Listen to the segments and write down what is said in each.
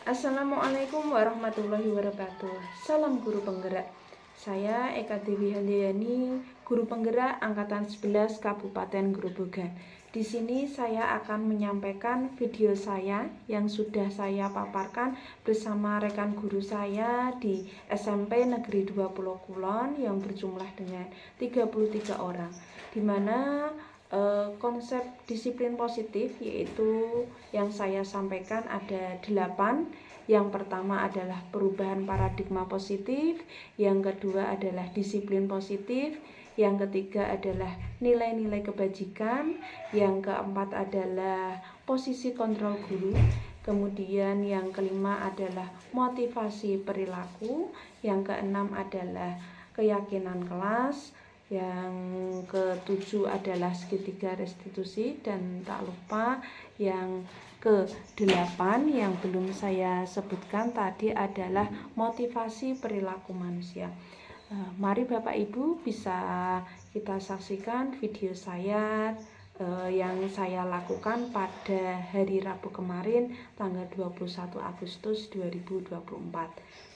Assalamualaikum warahmatullahi wabarakatuh. Salam guru penggerak. Saya Eka Dewi Handayani, guru penggerak angkatan 11 Kabupaten Grobogan. Di sini saya akan menyampaikan video saya yang sudah saya paparkan bersama rekan guru saya di SMP Negeri 2 Pulau Kulon yang berjumlah dengan 33 orang, di mana konsep disiplin positif yaitu yang saya sampaikan ada 8. Yang pertama adalah perubahan paradigma positif, yang kedua adalah disiplin positif, yang ketiga adalah nilai-nilai kebajikan, yang keempat adalah posisi kontrol guru, kemudian yang kelima adalah motivasi perilaku, yang keenam adalah keyakinan kelas, yang ketujuh adalah segitiga restitusi, dan tak lupa yang ke-8 yang belum saya sebutkan tadi adalah motivasi perilaku manusia. Mari Bapak Ibu bisa kita saksikan video saya yang saya lakukan pada hari Rabu kemarin tanggal 21 Agustus 2024.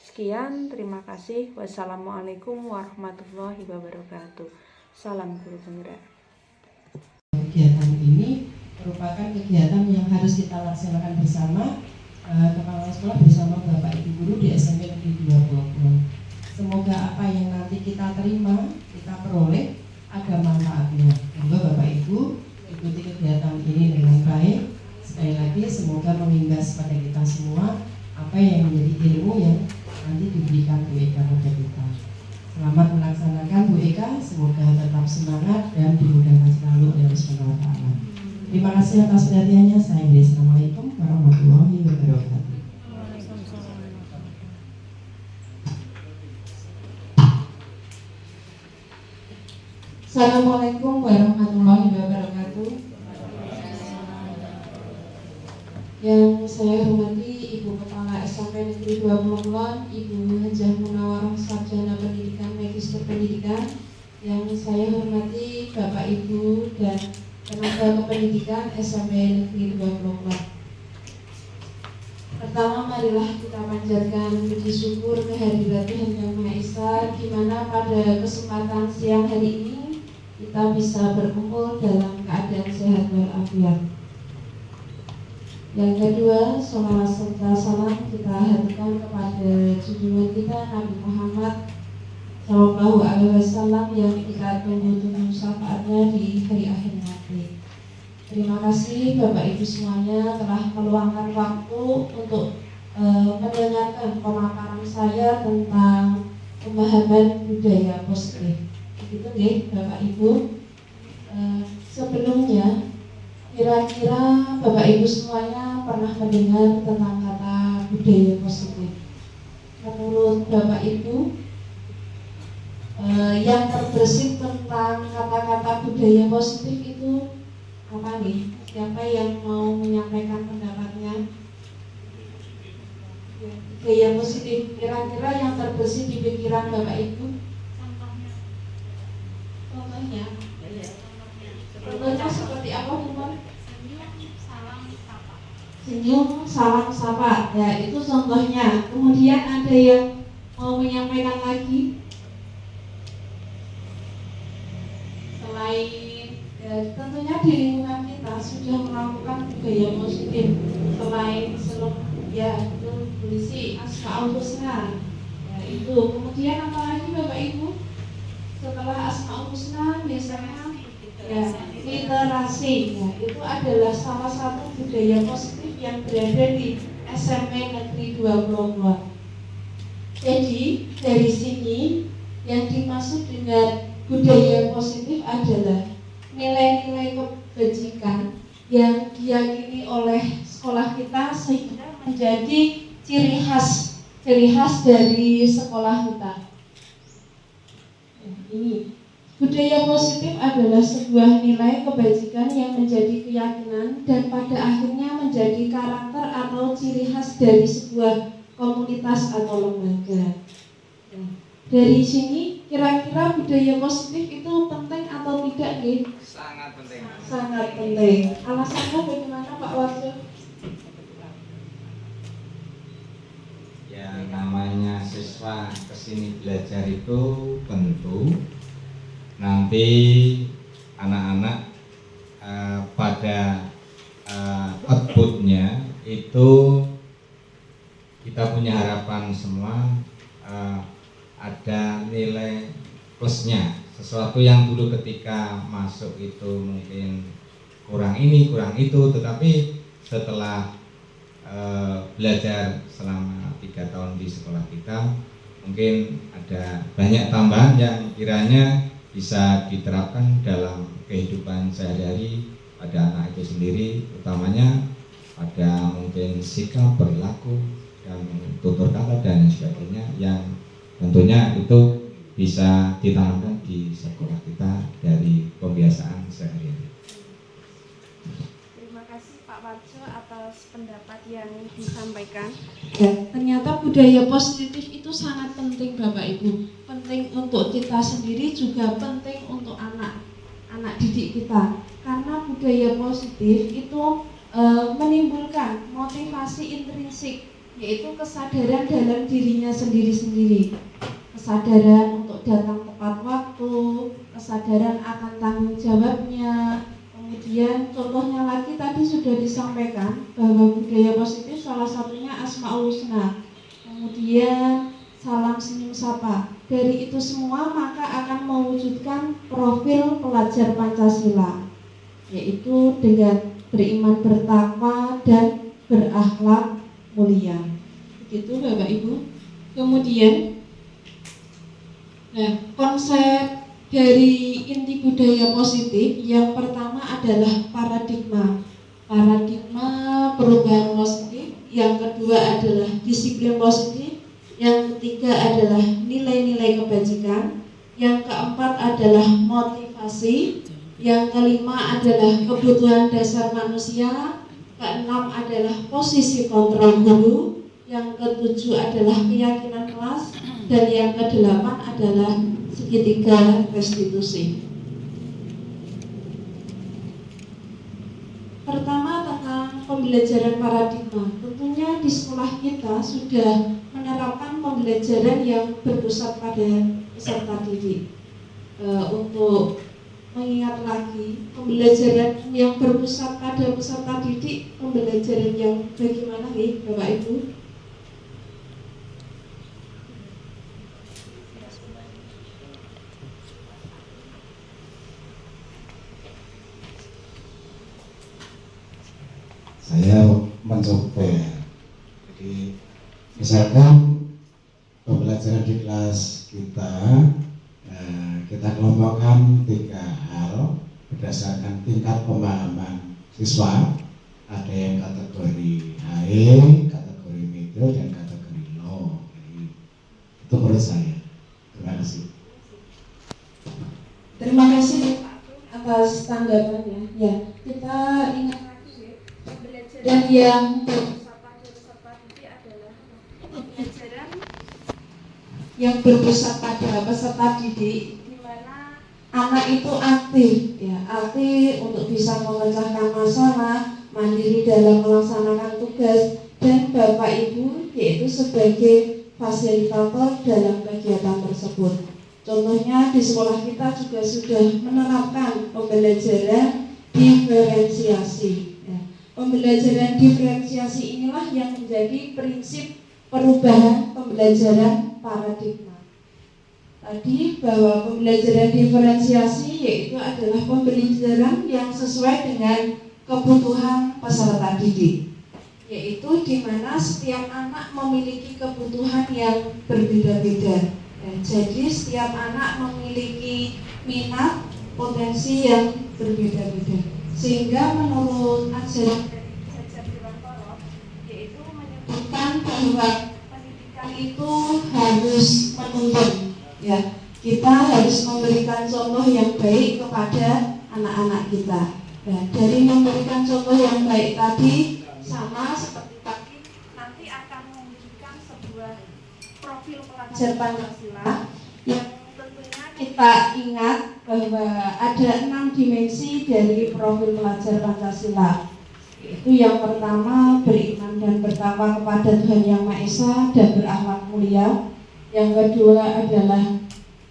Sekian, terima kasih. Wassalamualaikum warahmatullahi wabarakatuh. Salam guru penggerak. Kegiatan ini merupakan kegiatan yang harus kita laksanakan bersama kepala sekolah bersama Bapak Ibu guru di SMP Negeri 2 Pulau Kulon. Semoga apa yang nanti kita terima, kita peroleh ada manfaatnya. Semoga Bapak Ibu ikuti kegiatan ini dengan baik. Sekali lagi semoga mengimbas pada kita semua apa yang menjadi ilmu yang nanti diberikan Bu Eka kepada kita. Selamat melaksanakan Bu Eka, semoga tetap semangat dan dimudahkan selalu oleh Allah Subhanahu wa Ta'ala. Terima kasih atas perhatiannya. Saya Assalamualaikum warahmatullahi wabarakatuh. Assalamualaikum warahmatullahi wabarakatuh. Yang saya hormati Ibu Kepala SMP Negeri 2 Pulau Kulon, Ibu Hajah Munawarroh Sarjana Pendidikan Magister Pendidikan. Yang saya hormati Bapak Ibu dan tenaga kependidikan SMP Negeri 2 Pulau Kulon. Pertama, marilah kita panjatkan puji syukur kehadirat Tuhan Yang Maha Esa, di mana pada kesempatan siang hari ini kita bisa berkumpul dalam keadaan sehat walafiat. Yang kedua, sholawat serta salam kita haturkan kepada junjungan kita Nabi Muhammad Shallallahu Alaihi Wasallam yang kita tunggu-tunggu syafaatnya di hari akhir nanti. Terima kasih Bapak Ibu semuanya telah meluangkan waktu untuk mendengarkan pemaparan saya tentang pemahaman budaya positif. Begitu nih Bapak Ibu. Sebelumnya kira-kira Bapak Ibu semuanya pernah mendengar tentang kata budaya positif. Menurut Bapak Ibu, yang terbersih tentang kata-kata budaya positif itu apa nih? Siapa yang mau menyampaikan pendapatnya? Budaya positif, kira-kira yang terbersih di pikiran Bapak Ibu? Contohnya? Contohnya seperti apa, Bung? Senyum, salam, sapa. Ya, itu contohnya. Kemudian ada yang mau menyampaikan lagi? Selain ya, tentunya di lingkungan kita sudah melakukan budaya positif. Selain ya itu berisi Asmaul Husna. Ya, itu. Kemudian apa lagi Bapak Ibu? Setelah Asmaul Husna biasanya ya literasi. Ya, itu adalah salah satu budaya positif yang berada di SMP Negeri 2 Pulau Kulon. Jadi dari sini yang dimaksud dengan budaya positif adalah nilai-nilai kebajikan yang diyakini oleh sekolah kita sehingga menjadi ciri khas dari sekolah kita. Ini budaya positif adalah sebuah nilai kebajikan yang menjadi keyakinan dan pada akhirnya menjadi karakter atau ciri khas dari sebuah komunitas atau lembaga. Dari sini kira-kira budaya positif itu penting atau tidak nih? Sangat penting. Sangat penting. Alasannya bagaimana Pak Warjo? mahasiswa kesini belajar itu tentu nanti anak-anak pada outputnya itu kita punya harapan semua ada nilai plusnya, sesuatu yang dulu ketika masuk itu mungkin kurang ini kurang itu, tetapi setelah belajar selama 3 tahun di sekolah kita mungkin ada banyak tambahan yang kiranya bisa diterapkan dalam kehidupan sehari-hari pada anak itu sendiri, utamanya pada mungkin sikap, perilaku, dan tutur kata dan sebagainya yang tentunya itu bisa ditanamkan di sekolah kita dari pembiasaan sehari-hari. Terima kasih Pak Warjo atas pendapat yang disampaikan. Ya, ternyata budaya positif itu sangat penting Bapak Ibu. Penting untuk kita sendiri, juga penting untuk anak didik kita. Karena budaya positif itu menimbulkan motivasi intrinsik, yaitu kesadaran dalam dirinya sendiri-sendiri. Kesadaran untuk datang tepat waktu, kesadaran akan tanggung jawabnya. Kemudian contohnya lagi tadi sudah disampaikan bahwa budaya positif salah satunya Asmaul Husna. Kemudian salam senyum sapa. Dari itu semua maka akan mewujudkan profil pelajar Pancasila, yaitu dengan beriman bertakwa dan berakhlak mulia. Begitu Bapak Ibu. Kemudian konsep dari inti budaya positif yang pertama adalah paradigma perubahan positif, yang kedua adalah disiplin positif, yang ketiga adalah nilai-nilai kebajikan, yang keempat adalah motivasi, yang kelima adalah kebutuhan dasar manusia, keenam adalah posisi kontrol guru, yang ketujuh adalah keyakinan kelas, dan yang kedelapan adalah segitiga restitusi. Pertama tentang pembelajaran paradigma. Tentunya di sekolah kita sudah menerapkan pembelajaran yang berpusat pada peserta didik. Untuk mengingat lagi, pembelajaran yang berpusat pada peserta didik, pembelajaran yang bagaimana nih Bapak Ibu? Saya mencoba ya. Jadi misalkan pembelajaran di kelas kita kita kelompokkan 3 hal berdasarkan tingkat pemahaman siswa. Ada yang kategori high, kategori middle, dan kategori low. Jadi, itu menurut saya. Terima kasih. Terima kasih atas tanggapannya. Ya, kita ingat dan yang berpusat pada peserta didik adalah pembelajaran yang berpusat pada peserta didik, di mana anak itu aktif untuk bisa memecahkan masalah, mandiri dalam melaksanakan tugas, dan Bapak Ibu yaitu sebagai fasilitator dalam kegiatan tersebut. Contohnya di sekolah kita juga sudah menerapkan pembelajaran diferensiasi. Pembelajaran diferensiasi inilah yang menjadi prinsip perubahan pembelajaran paradigma. Tadi bahwa pembelajaran diferensiasi yaitu adalah pembelajaran yang sesuai dengan kebutuhan peserta didik, yaitu di mana setiap anak memiliki kebutuhan yang berbeda-beda. Jadi setiap anak memiliki minat, potensi yang berbeda-beda. Sehingga menurut ajaran dari Hajar Dewantara yaitu menyebutkan bahwa pendidikan itu harus menuntun, ya. Kita harus memberikan contoh yang baik kepada anak-anak kita. Nah, dari memberikan contoh yang baik tadi sama seperti tadi nanti akan memberikan sebuah profil pelajar Pancasila yang tentunya kita ingat bahwa ada 6 dimensi dari profil pelajar Pancasila. Itu yang pertama, beriman dan bertakwa kepada Tuhan Yang Maha Esa dan berakhlak mulia. yang kedua adalah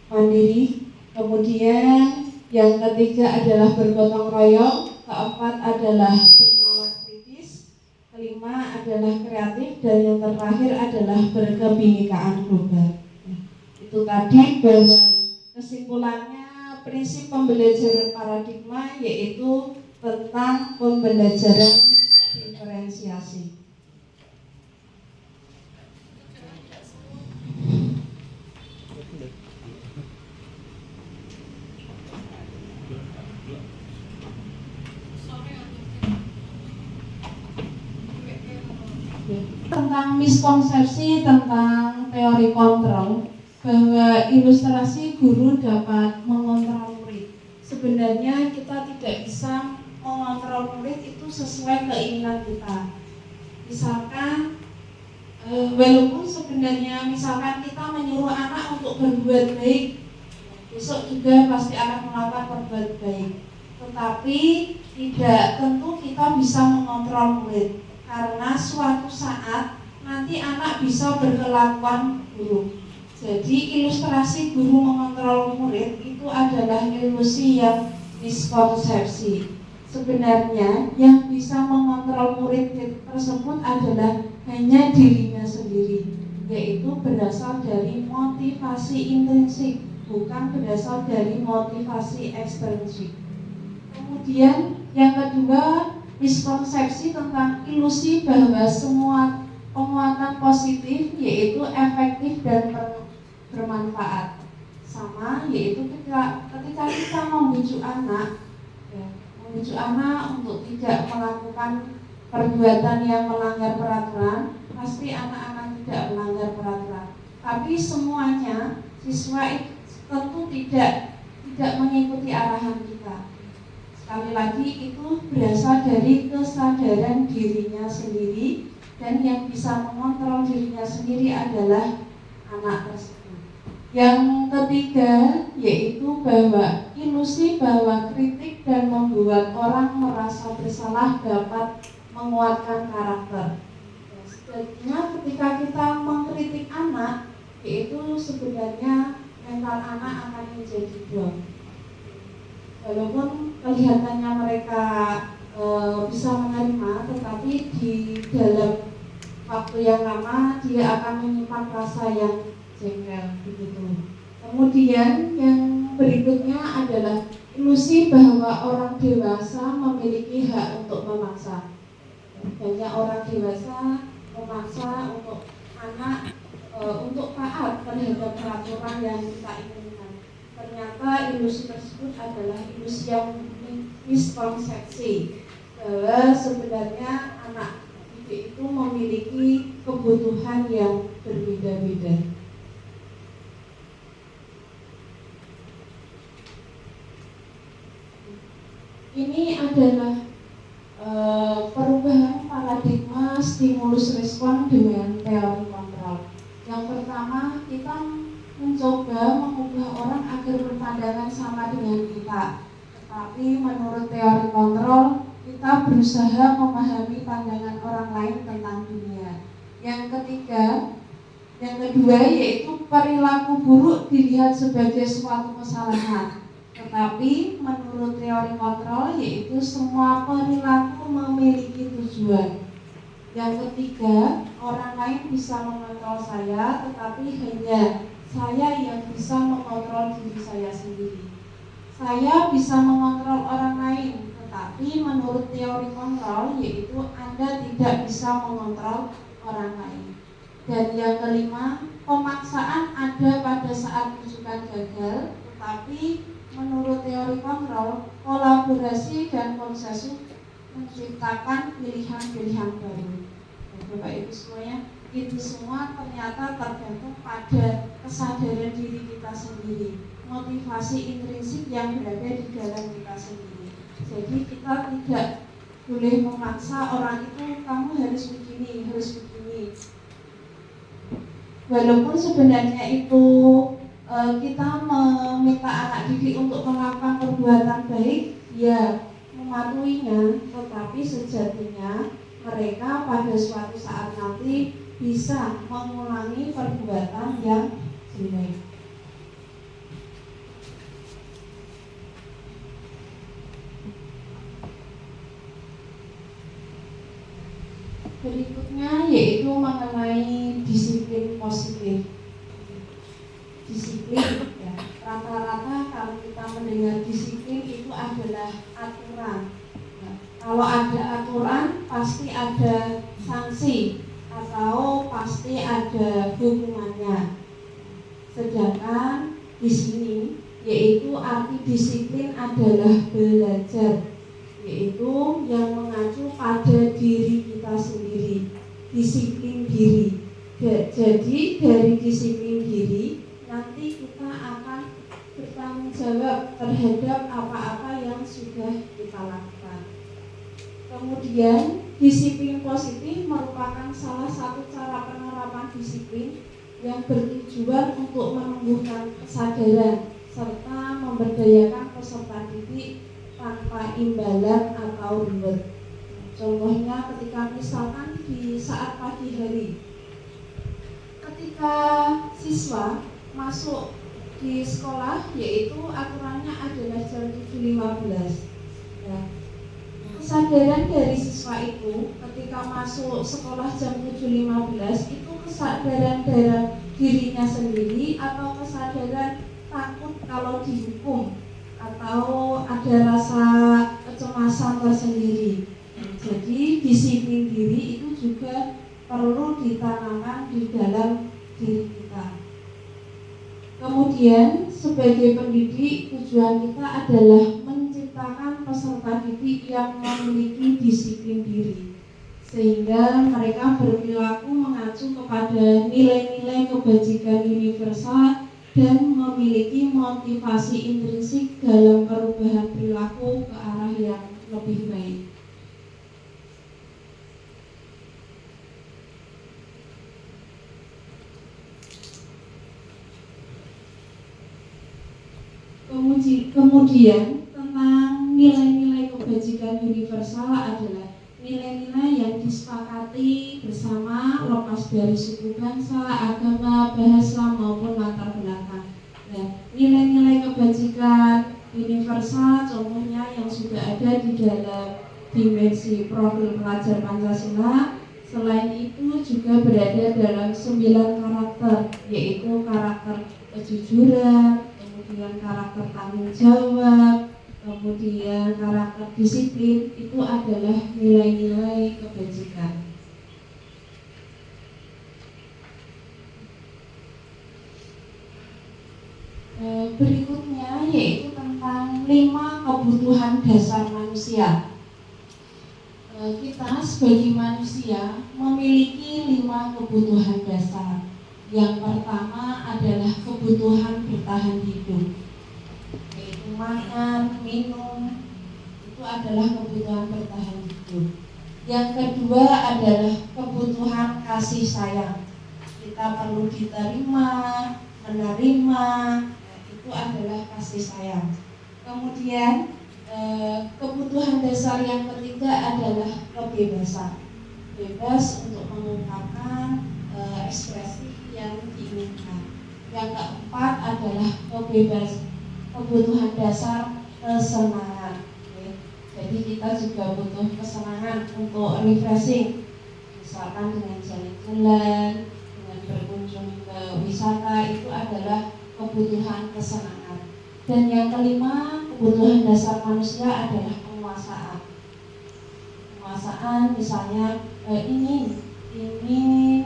mandiri, kemudian yang ketiga adalah bergotong royong, keempat adalah bernalar kritis, kelima adalah kreatif, dan yang terakhir adalah berkebinekaan global. Itu tadi bahwa kesimpulannya prinsip pembelajaran paradigma yaitu tentang pembelajaran diferensiasi. Tentang miskonsepsi tentang teori kontrol, bahwa ilustrasi guru dapat mengontrol murid. Sebenarnya kita tidak bisa mengontrol murid itu sesuai keinginan kita. Misalkan walaupun sebenarnya misalkan kita menyuruh anak untuk berbuat baik, besok juga pasti akan melakukan berbuat baik. Tetapi tidak tentu kita bisa mengontrol murid, karena suatu saat nanti anak bisa berkelakuan buruk. Jadi ilustrasi guru mengontrol murid itu adalah ilusi yang miskonsepsi. Sebenarnya yang bisa mengontrol murid tersebut adalah hanya dirinya sendiri, yaitu berasal dari motivasi intrinsik, bukan berasal dari motivasi ekstrinsik. Kemudian yang kedua, miskonsepsi tentang ilusi bahwa semua penguatan positif yaitu efektif dan bermanfaat. Sama yaitu ketika kita membujuk anak, membujuk anak untuk tidak melakukan perbuatan yang melanggar peraturan, pasti anak akan tidak melanggar peraturan. Tapi semuanya siswa tentu tidak mengikuti arahan kita. Sekali lagi itu berasal dari kesadaran dirinya sendiri, dan yang bisa mengontrol dirinya sendiri adalah anak tersebut. Yang ketiga yaitu bahwa ilusi bahwa kritik dan membuat orang merasa bersalah dapat menguatkan karakter. Sebenarnya ketika kita mengkritik anak, yaitu sebenarnya mental anak akan menjadi down. Walaupun kelihatannya mereka bisa menerima, tetapi di dalam waktu yang lama dia akan menyimpan rasa yang jengkel begitu. Kemudian yang berikutnya adalah ilusi bahwa orang dewasa memiliki hak untuk memaksa. Banyak orang dewasa memaksa untuk anak untuk taat terhadap peraturan yang kita inginkan. Ternyata ilusi tersebut adalah ilusi yang miskonsepsi, bahwa sebenarnya anak didik itu memiliki kebutuhan yang berbeda-beda. Ini adalah perubahan paradigma stimulus respon dengan teori kontrol. Yang pertama, kita mencoba mengubah orang agar berpandangan sama dengan kita. Tetapi menurut teori kontrol, kita berusaha memahami pandangan orang lain tentang dunia. Yang kedua yaitu perilaku buruk dilihat sebagai suatu kesalahan. Tetapi menurut teori kontrol yaitu semua perilaku memiliki tujuan. Yang ketiga, orang lain bisa mengontrol saya, tetapi hanya saya yang bisa mengontrol diri saya sendiri. Saya bisa mengontrol orang lain, tetapi menurut teori kontrol yaitu Anda tidak bisa mengontrol orang lain. Dan yang kelima, pemaksaan ada pada saat rujukan gagal, tetapi menurut teori kontrol, kolaborasi dan konsensus menciptakan pilihan-pilihan baru. Bapak Ibu semuanya, itu semua ternyata tergantung pada kesadaran diri kita sendiri, motivasi intrinsik yang berada di dalam kita sendiri. Jadi kita tidak boleh memaksa orang itu, kamu harus begini, harus begini. Walaupun sebenarnya itu kita meminta anak didik untuk melakukan perbuatan baik, ya mematuhinya, tetapi sejatinya mereka pada suatu saat nanti bisa mengulangi perbuatan yang lebih baik. Berikutnya yaitu mengenai disiplin positif. Disiplin, ya, rata-rata kalau kita mendengar disiplin itu adalah aturan. Ya, kalau ada aturan pasti ada sanksi atau pasti ada hukumannya. Sedangkan di sini yaitu arti disiplin adalah belajar, yaitu yang mengacu pada diri kita sendiri, disiplin diri. Jadi dari disiplin diri nanti kita akan bertanggung jawab terhadap apa-apa yang sudah kita lakukan. Kemudian disiplin positif merupakan salah satu cara penerapan disiplin yang bertujuan untuk menumbuhkan kesadaran serta memberdayakan peserta didik tanpa imbalan atau reward. Contohnya ketika misalkan di saat pagi hari, ketika siswa masuk di sekolah, yaitu aturannya adalah jam 7.15. Ya. Kesadaran dari siswa itu ketika masuk sekolah jam 7.15 itu kesadaran dari dirinya sendiri atau kesadaran takut kalau dihukum atau ada rasa kecemasan tersendiri. Jadi disiplin diri itu juga perlu ditanamkan di dalam diri kita. Kemudian sebagai pendidik tujuan kita adalah menciptakan peserta didik yang memiliki disiplin diri, sehingga mereka berperilaku mengacu kepada nilai-nilai kebajikan universal dan memiliki motivasi intrinsik dalam perubahan perilaku ke arah yang lebih baik. Kemudian tentang nilai-nilai kebajikan universal adalah nilai-nilai yang disepakati bersama lepas dari suku bangsa, agama, bahasa maupun latar belakang. Nah, nilai-nilai kebajikan universal contohnya yang sudah ada di dalam dimensi profil pelajar Pancasila. Selain itu juga berada dalam 9 karakter, yaitu karakter kejujuran, kemudian karakter tanggung jawab, kemudian karakter disiplin. Itu adalah nilai-nilai kebajikan. Berikutnya yaitu tentang 5 kebutuhan dasar manusia. Kita sebagai manusia memiliki 5 kebutuhan dasar. Yang pertama adalah kebutuhan bertahan hidup, yaitu makan, minum, itu adalah kebutuhan bertahan hidup. Yang kedua adalah kebutuhan kasih sayang. Kita perlu diterima, menerima, itu adalah kasih sayang. Kemudian kebutuhan dasar yang ketiga adalah kebebasan, bebas untuk mengungkapkan ekspresi yang diinginkan. Yang keempat adalah kebutuhan dasar kesenangan. Jadi kita juga butuh kesenangan untuk refreshing, misalkan dengan jalan-jalan, dengan berkunjung ke wisata, itu adalah kebutuhan kesenangan. Dan yang kelima, kebutuhan dasar manusia adalah penguasaan. Penguasaan misalnya ingin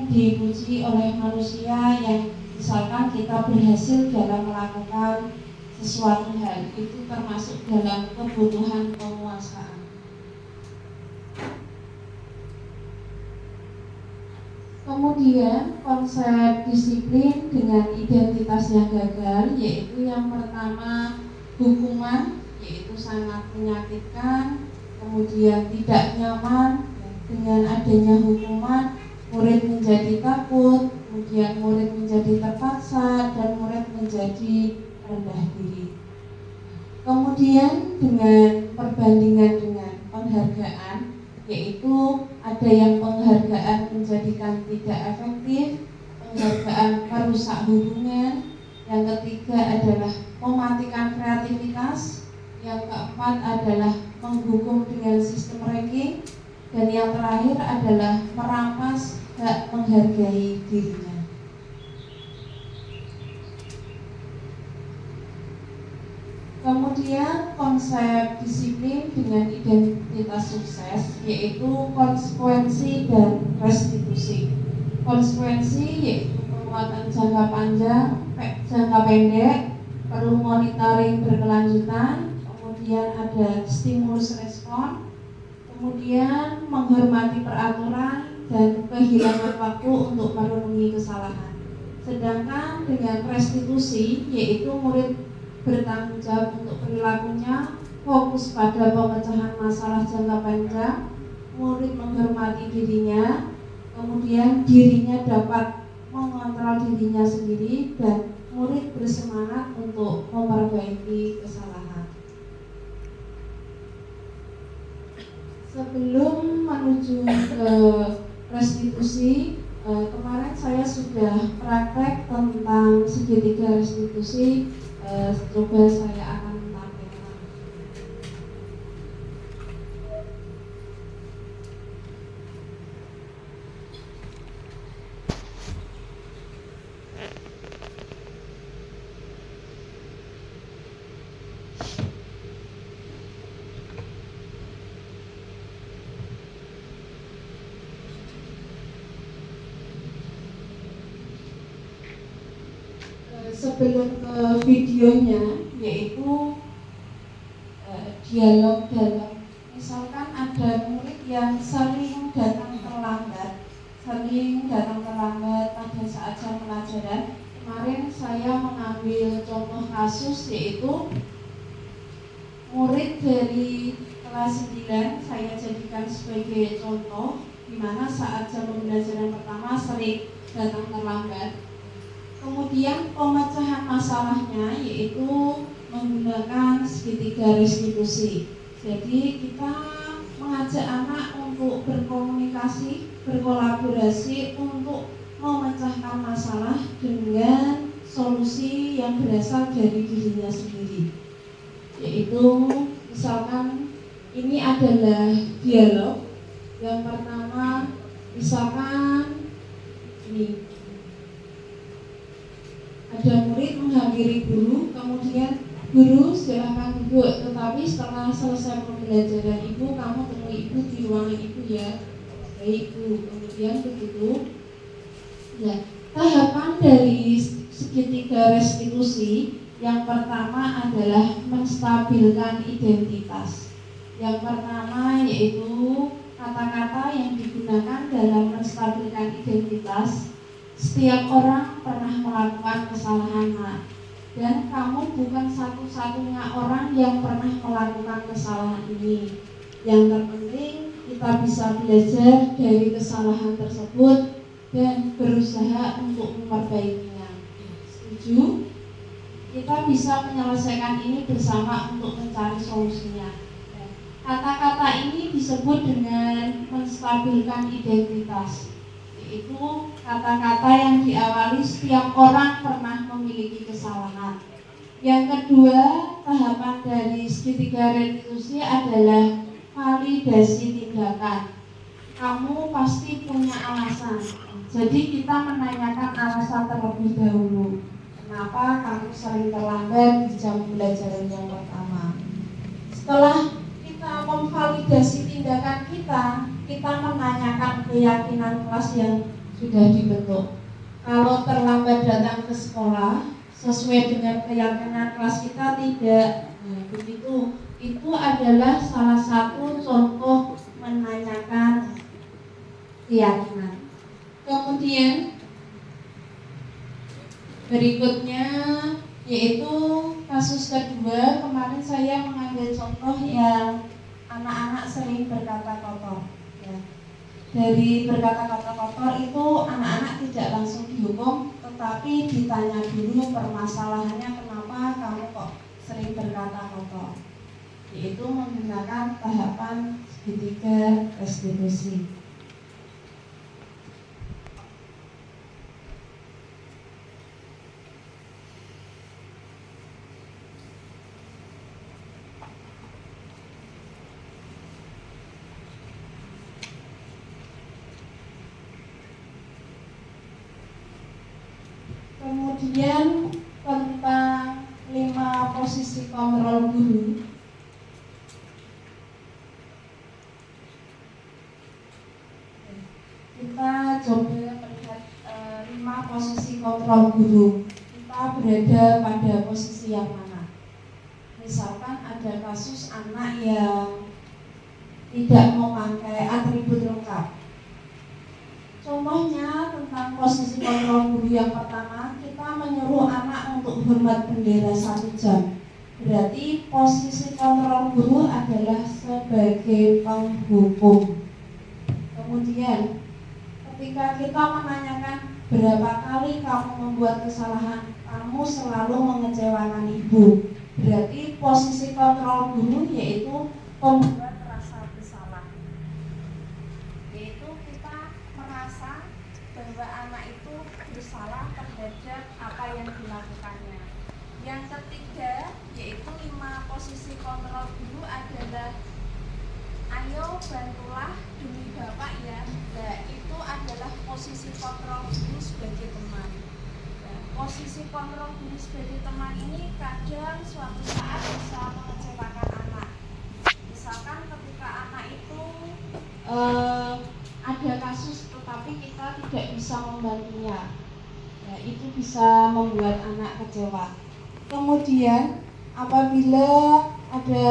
dipuji oleh manusia, yang misalkan kita berhasil dalam melakukan sesuatu hal, itu termasuk dalam kebutuhan penguasaan. Kemudian konsep disiplin dengan identitas yang gagal, yaitu yang pertama hukuman, yaitu sangat menyakitkan, kemudian tidak nyaman. Dengan adanya hukuman, murid menjadi takut, kemudian murid menjadi terpaksa, dan murid menjadi rendah diri. Kemudian dengan perbandingan dengan penghargaan, yaitu ada yang penghargaan menjadikan tidak efektif, penghargaan perusak hubungan, yang ketiga adalah mematikan kreativitas, yang keempat adalah menghukum dengan sistem ranking, dan yang terakhir adalah merampas hak menghargai dirinya. Kemudian konsep disiplin dengan identitas sukses, yaitu konsekuensi dan restitusi. Konsekuensi yaitu penguatan jangka panjang, jangka pendek, perlu monitoring berkelanjutan, kemudian ada stimulus respon, kemudian menghormati peraturan dan kehilangan waktu untuk merenungi kesalahan. Sedangkan dengan restitusi, yaitu murid bertanggung jawab untuk perilakunya, fokus pada pemecahan masalah jangka panjang, murid menghormati dirinya, kemudian dirinya dapat mengontrol dirinya sendiri, dan murid bersemangat untuk memperbaiki kesalahan. Sebelum menuju ke restitusi, kemarin saya sudah praktek tentang segitiga restitusi. Coba saya akan tampilkan. Sebelum ke videonya, yaitu dialog dalam, misalkan ada murid yang sering datang terlambat pada saat jam pelajaran. Kemarin saya mengambil contoh kasus, yaitu murid dari kelas 9 saya jadikan sebagai contoh, di mana saat jam pembelajaran pertama sering datang terlambat. Kemudian pemecahan masalahnya yaitu menggunakan segitiga restitusi. Jadi kita mengajak anak untuk berkomunikasi, berkolaborasi untuk memecahkan masalah dengan solusi yang berasal dari dirinya sendiri. Yaitu misalkan ini adalah dialog. Yang pertama, misalkan ini ada murid menghampiri guru, kemudian guru silahkan duduk, tetapi setelah selesai pembelajaran ibu, kamu temui ibu di ruangan ibu ya. Baik bu, kemudian begitu. Ya, tahapan dari segitiga restitusi yang pertama adalah menstabilkan identitas. Yang pertama yaitu kata-kata yang digunakan dalam menstabilkan identitas. Setiap orang pernah melakukan kesalahan, Nak. Dan kamu bukan satu-satunya orang yang pernah melakukan kesalahan ini. Yang terpenting kita bisa belajar dari kesalahan tersebut dan berusaha untuk memperbaikinya. Setuju? Kita bisa menyelesaikan ini bersama untuk mencari solusinya. Kata-kata ini disebut dengan menstabilkan identitas. Itu kata-kata yang diawali setiap orang pernah memiliki kesalahan. Yang kedua, tahapan dari segitiga restitusi adalah validasi tindakan. Kamu pasti punya alasan. Jadi kita menanyakan alasan terlebih dahulu. Kenapa kamu sering terlambat di jam pelajaran yang pertama? Setelah kita memvalidasi tindakan kita menanyakan keyakinan kelas yang sudah dibentuk. Kalau terlambat datang ke sekolah sesuai dengan keyakinan kelas kita tidak, begitu. Itu adalah salah satu contoh menanyakan keyakinan. Kemudian berikutnya yaitu kasus kedua. Kemarin saya mengambil contoh yang anak-anak sering berkata kotor. Ya. Dari berkata-kata kotor itu anak-anak tidak langsung dihukum, tetapi ditanya dulu permasalahannya, kenapa kamu kok sering berkata kotor. Yaitu menggunakan tahapan segitiga restitusi. Kemudian tentang 5 posisi kontrol guru. Kita coba melihat 5 posisi kontrol guru. Kita berada pada posisi yang mana? Misalkan ada kasus anak yang tidak memakai atribut lengkap. Contohnya tentang posisi kontrol guru yang pertama, kita menyuruh anak untuk hormat bendera 1 jam. Berarti posisi kontrol guru adalah sebagai penghukum. Kemudian ketika kita menanyakan berapa kali kamu membuat kesalahan, kamu selalu mengecewakan ibu. Berarti posisi kontrol guru yaitu membuat rasa bersalah. Yaitu kita merasa bahwa anak itu bersalah terhadap apa yang dilakukannya. Yang ketiga yaitu 5 posisi kontrol guru adalah ayo bantulah demi bapak ya. Nah, itu adalah posisi kontrol guru sebagai teman. Nah, posisi kontrol guru sebagai teman ini kadang suatu saat bisa mengecewakan anak. Misalkan ketika anak itu ada kasus tetapi kita tidak bisa membantunya, ya, itu bisa membuat anak kecewa. Kemudian apabila ada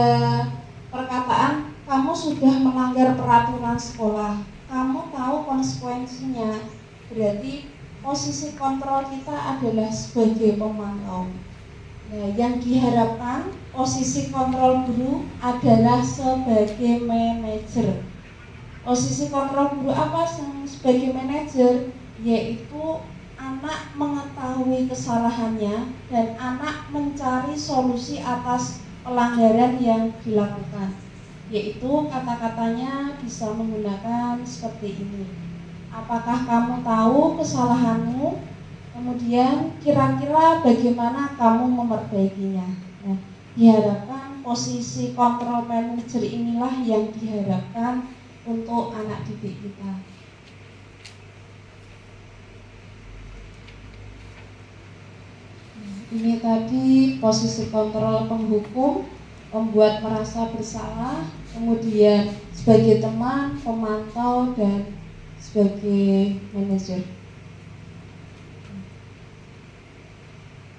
perkataan kamu sudah melanggar peraturan sekolah, kamu tahu konsekuensinya, berarti posisi kontrol kita adalah sebagai pemantau. Nah, yang diharapkan posisi kontrol guru adalah sebagai manajer. Posisi kontrol guru apa sebagai manajer? Yaitu anak mengetahui kesalahannya dan anak mencari solusi atas pelanggaran yang dilakukan. Yaitu kata-katanya bisa menggunakan seperti ini. Apakah kamu tahu kesalahanmu? Kemudian kira-kira bagaimana kamu memperbaikinya? Nah, diharapkan posisi kontrol manajer inilah yang diharapkan untuk anak didik kita. Ini tadi posisi kontrol penghukum, membuat merasa bersalah, kemudian sebagai teman, pemantau, dan sebagai manajer.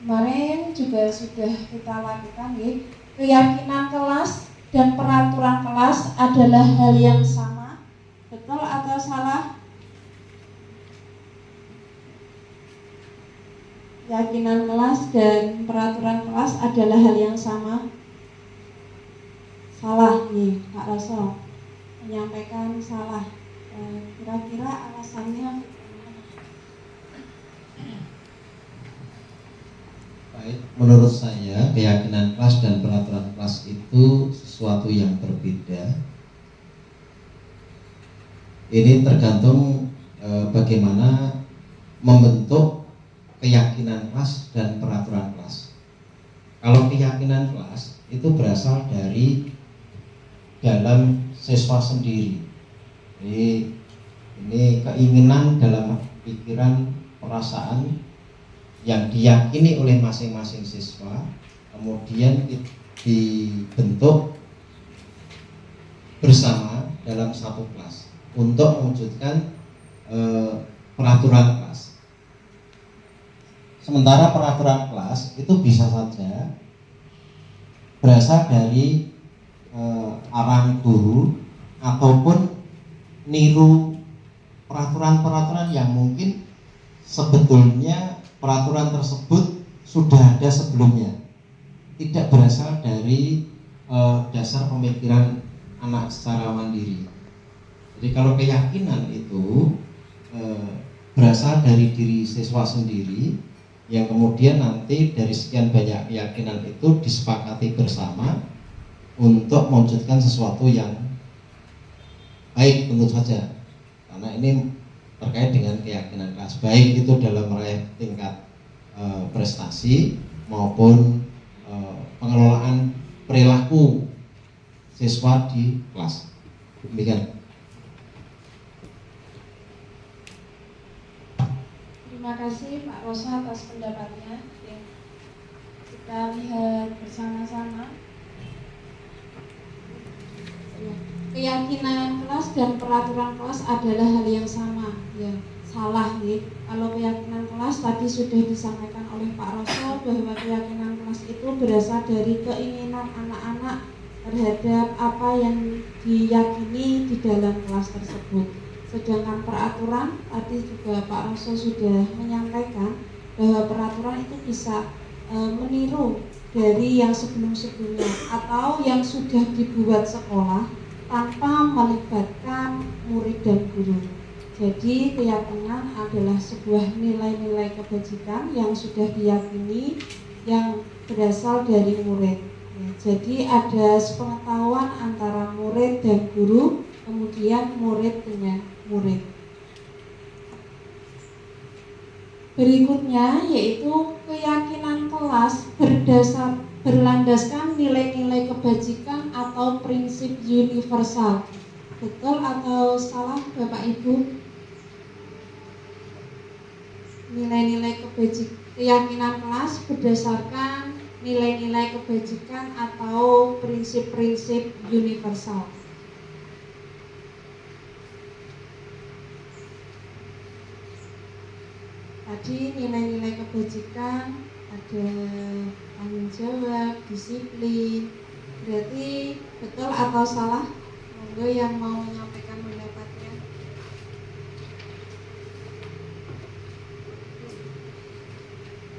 Kemarin juga sudah kita lakukan ya. Keyakinan kelas dan peraturan kelas adalah hal yang sama. Betul atau salah? Keyakinan kelas dan peraturan kelas adalah hal yang sama. Salah nih, Pak Rasul menyampaikan salah. Kira-kira alasannya? Baik, menurut saya keyakinan kelas dan peraturan kelas itu sesuatu yang berbeda. Ini tergantung bagaimana membentuk keyakinan kelas dan peraturan kelas. Kalau keyakinan kelas itu berasal dari dalam siswa sendiri. Ini keinginan dalam pikiran, perasaan yang diyakini oleh masing-masing siswa, kemudian dibentuk bersama dalam satu kelas untuk mewujudkan peraturan kelas. Sementara peraturan kelas itu bisa saja berasal dari arahan guru ataupun niru peraturan-peraturan yang mungkin sebetulnya peraturan tersebut sudah ada sebelumnya, tidak berasal dari dasar pemikiran anak secara mandiri. Jadi kalau keyakinan itu berasal dari diri siswa sendiri, yang kemudian nanti dari sekian banyak keyakinan itu disepakati bersama untuk mewujudkan sesuatu yang baik tentu saja, karena ini terkait dengan keyakinan kelas, baik itu dalam meraih tingkat prestasi maupun pengelolaan perilaku siswa di kelas. Demikian. Terima kasih Pak Rosa atas pendapatnya. Oke. Kita lihat bersama-sama. Keyakinan kelas dan peraturan kelas adalah hal yang sama. Ya, salah nih. Kalau keyakinan kelas tadi sudah disampaikan oleh Pak Rosa bahwa keyakinan kelas itu berasal dari keinginan anak-anak terhadap apa yang diyakini di dalam kelas tersebut. Sedangkan peraturan tadi juga Pak Rosa sudah menyampaikan bahwa peraturan itu bisa meniru dari yang sebelum-sebelumnya atau yang sudah dibuat sekolah tanpa melibatkan murid dan guru. Jadi keyakinan adalah sebuah nilai-nilai kebajikan yang sudah diyakini yang berasal dari murid. Ya, jadi ada sepengetahuan antara murid dan guru, kemudian murid dengan murid. Berikutnya yaitu keyakinan kelas berlandaskan nilai-nilai kebajikan atau prinsip universal. Betul atau salah Bapak Ibu? Nilai-nilai keyakinan kelas berdasarkan nilai-nilai kebajikan atau prinsip-prinsip universal. Tadi nilai-nilai kebajikan ada tanggung jawab, disiplin. Berarti betul atau salah? Monggo yang mau menyampaikan pendapatnya.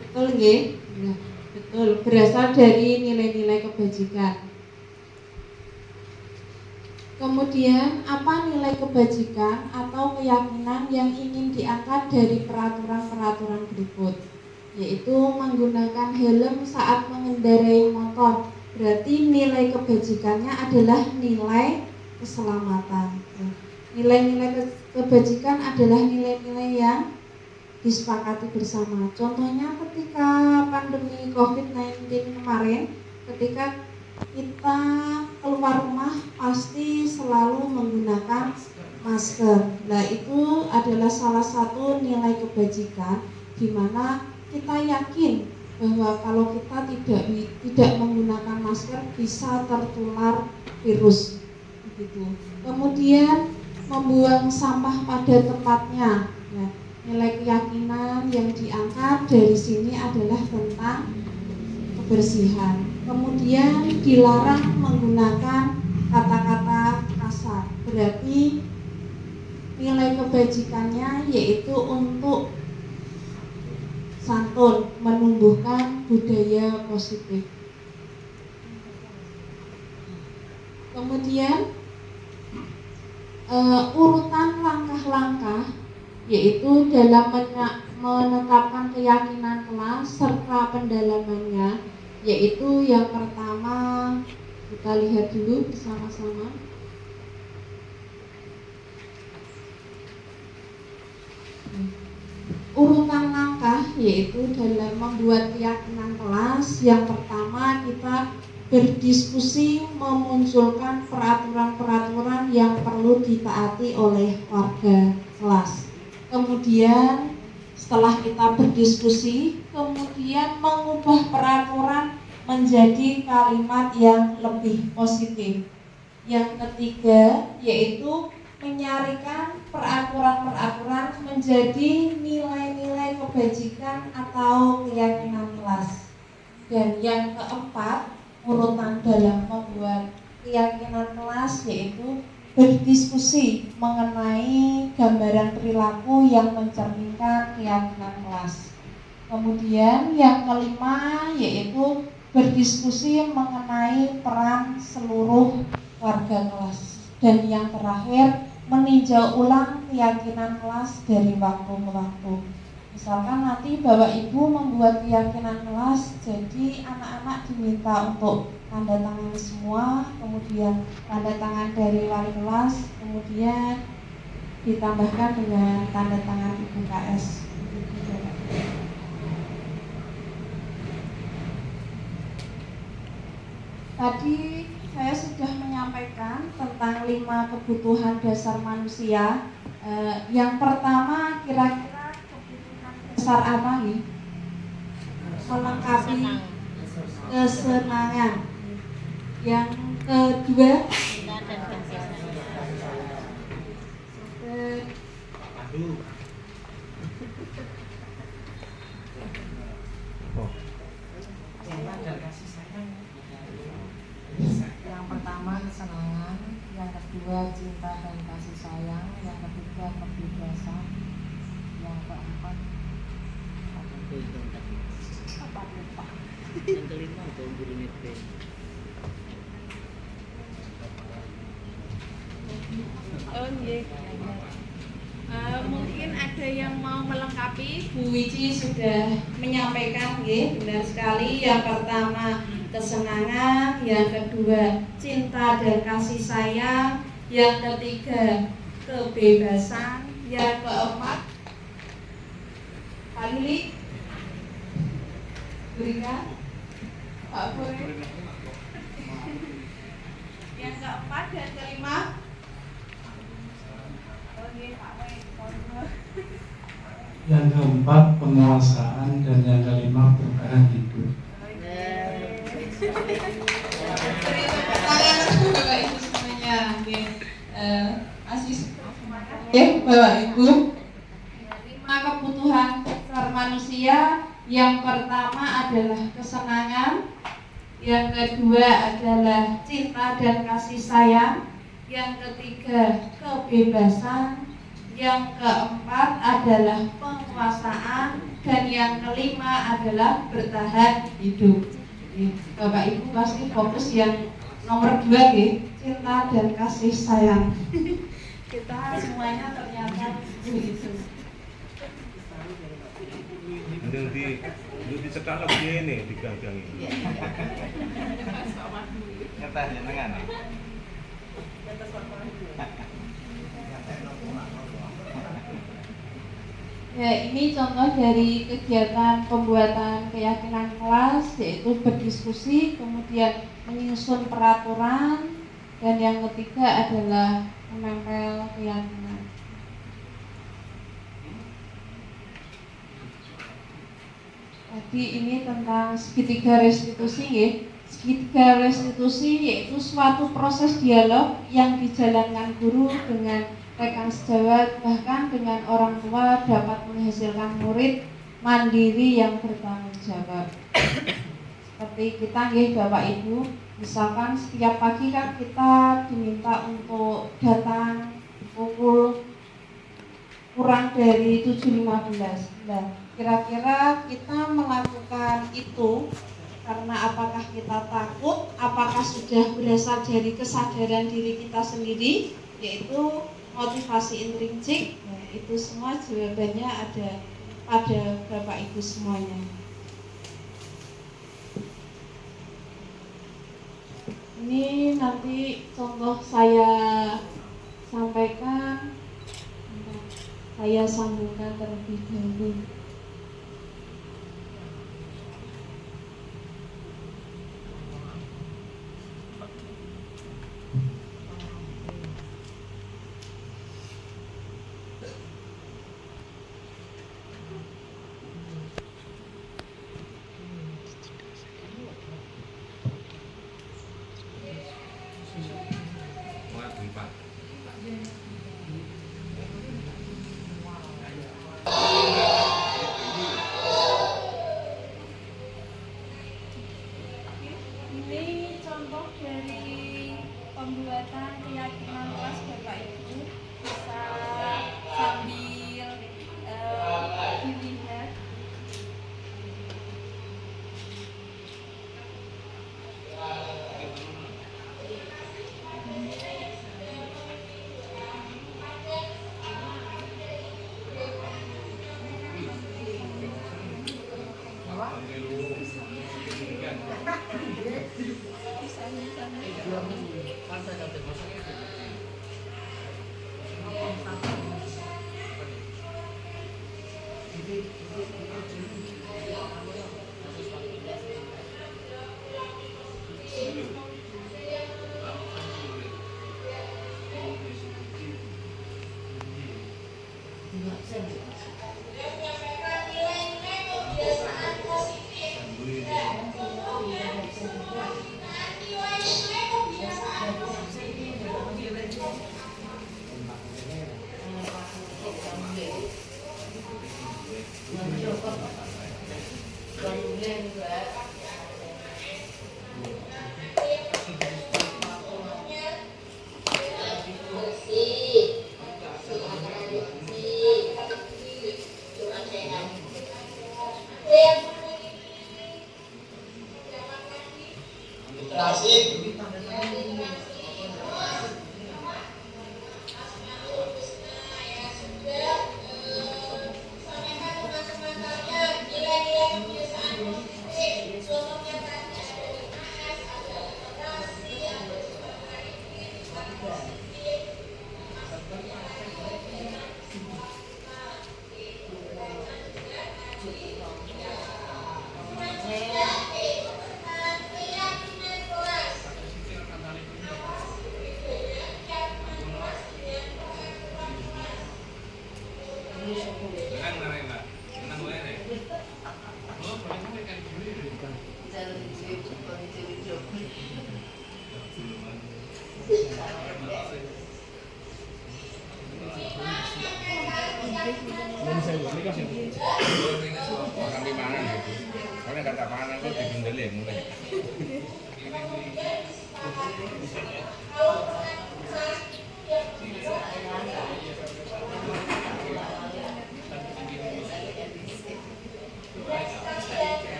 Betul nggih? Ya, betul. Berasal dari nilai-nilai kebajikan. Kemudian, apa nilai kebajikan atau keyakinan yang ingin diangkat dari peraturan-peraturan berikut? Yaitu menggunakan helm saat mengendarai motor. Berarti nilai kebajikannya adalah nilai keselamatan. Nilai-nilai kebajikan adalah nilai-nilai yang disepakati bersama. Contohnya ketika pandemi COVID-19 kemarin, ketika kita keluar rumah pasti selalu menggunakan masker. Nah, itu adalah salah satu nilai kebajikan di mana kita yakin bahwa kalau kita tidak menggunakan masker bisa tertular virus. Begitu. Kemudian membuang sampah pada tempatnya. Nah, nilai keyakinan yang diangkat dari sini adalah tentang kebersihan. Kemudian dilarang menggunakan kata-kata kasar. Berarti nilai kebajikannya yaitu untuk santun, menumbuhkan budaya positif. Kemudian urutan langkah-langkah yaitu dalam menetapkan keyakinan kelas serta pendalamannya, yaitu yang pertama kita lihat dulu bersama-sama. Urutan langkah yaitu dalam membuat keyakinan kelas. Yang pertama kita berdiskusi memunculkan peraturan-peraturan yang perlu ditaati oleh warga kelas. Kemudian setelah kita berdiskusi, kemudian mengubah peraturan menjadi kalimat yang lebih positif. Yang ketiga yaitu menyarikan peraturan-peraturan menjadi nilai-nilai kebajikan atau keyakinan kelas. Dan yang keempat, urutan dalam membuat keyakinan kelas yaitu berdiskusi mengenai gambaran perilaku yang mencerminkan keyakinan kelas. Kemudian yang kelima yaitu berdiskusi mengenai peran seluruh warga kelas. Dan yang terakhir meninjau ulang keyakinan kelas dari waktu ke waktu. Misalkan nanti Bapak Ibu membuat keyakinan kelas, jadi anak-anak diminta untuk tanda tangan semua, kemudian tanda tangan dari wali kelas, kemudian ditambahkan dengan tanda tangan Ibu KS. Tadi saya sudah menyampaikan tentang 5 kebutuhan dasar manusia. Yang pertama kira-kira kebutuhan dasar besar apa nih? Melengkapi kesenangan. Yang kedua, yang pertama kesenangan, yang kedua cinta dan kasih sayang, yang ketiga kebebasan, yang keempat yang kelima itu guru nete. Oh iya. Mungkin ada yang mau melengkapi. Bu Wici sudah menyampaikan, nggih, benar sekali. Yang pertama kesenangan, yang kedua cinta dan kasih sayang, yang ketiga kebebasan, yang keempat Pak Lili berikan Pak Puri, yang keempat dan kelima. Oh nggih, Pak Wei. Yang keempat penguasaan dan yang kelima bertahan hidup. Tangan Bapak Ibu semuanya. Ya, Bapak Ibu. 5 kebutuhan dasar manusia. Yang pertama adalah kesenangan, yang kedua adalah cinta dan kasih sayang, yang ketiga kebebasan, yang keempat adalah penguasaan, dan yang kelima adalah bertahan hidup. Bapak Ibu pasti fokus yang nomor 2 ya, cinta dan kasih sayang. Kita semuanya ternyata begitu. Di cetak lagi ini digang-gang ini. Ngetah jenengan. Ya, ini contoh dari kegiatan pembuatan keyakinan kelas, yaitu berdiskusi, kemudian menyusun peraturan, dan yang ketiga adalah menempel keyakinan. Jadi ini tentang segitiga restitusi ya. Segitiga restitusi yaitu suatu proses dialog yang dijalankan guru dengan rekan sejawat, bahkan dengan orang tua, dapat menghasilkan murid mandiri yang bertanggung jawab. Seperti kita ya Bapak Ibu, misalkan setiap pagi kan kita diminta untuk datang pukul kurang dari 7.15. Nah, kira-kira kita melakukan itu karena apakah kita takut, apakah sudah berasal dari kesadaran diri kita sendiri, yaitu motivasi intrinsik. Nah, itu semua jawabannya ada pada Bapak Ibu semuanya. Ini nanti contoh saya sampaikan, saya sambungkan terlebih dahulu. Ini contoh dari pembuatan keyakinan kelas Bapak Ibu, bisa sambil dilihat.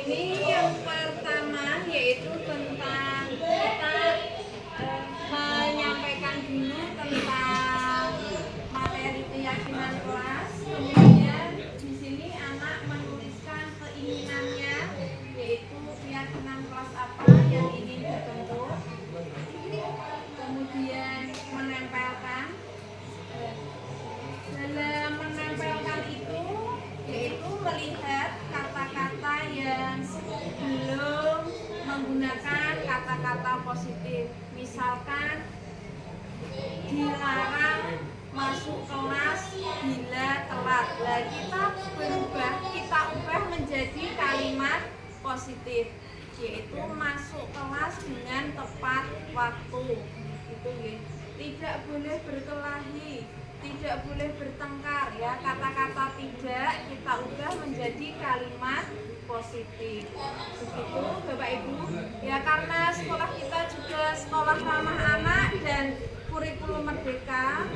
Ini yang pertama yaitu tentang kita menyampaikan dulu tentang materi keyakinan kelas. Kemudian di sini anak menuliskan keinginannya, yaitu keyakinan kelas apa yang ingin dibentuk. Kemudian menempelkan. Dalam menempelkan itu yaitu melihat kata-kata yang belum menggunakan kata-kata positif. Misalkan dilarang masuk kelas bila telat. Nah, kita ubah menjadi kalimat positif, yaitu masuk kelas dengan tepat waktu. Itu ya. Tidak boleh berkelahi, tidak boleh bertengkar ya. Kata-kata tidak kita ubah menjadi kalimat positif. Begitu Bapak Ibu. Ya, karena sekolah kita juga sekolah ramah anak dan kurikulum merdeka,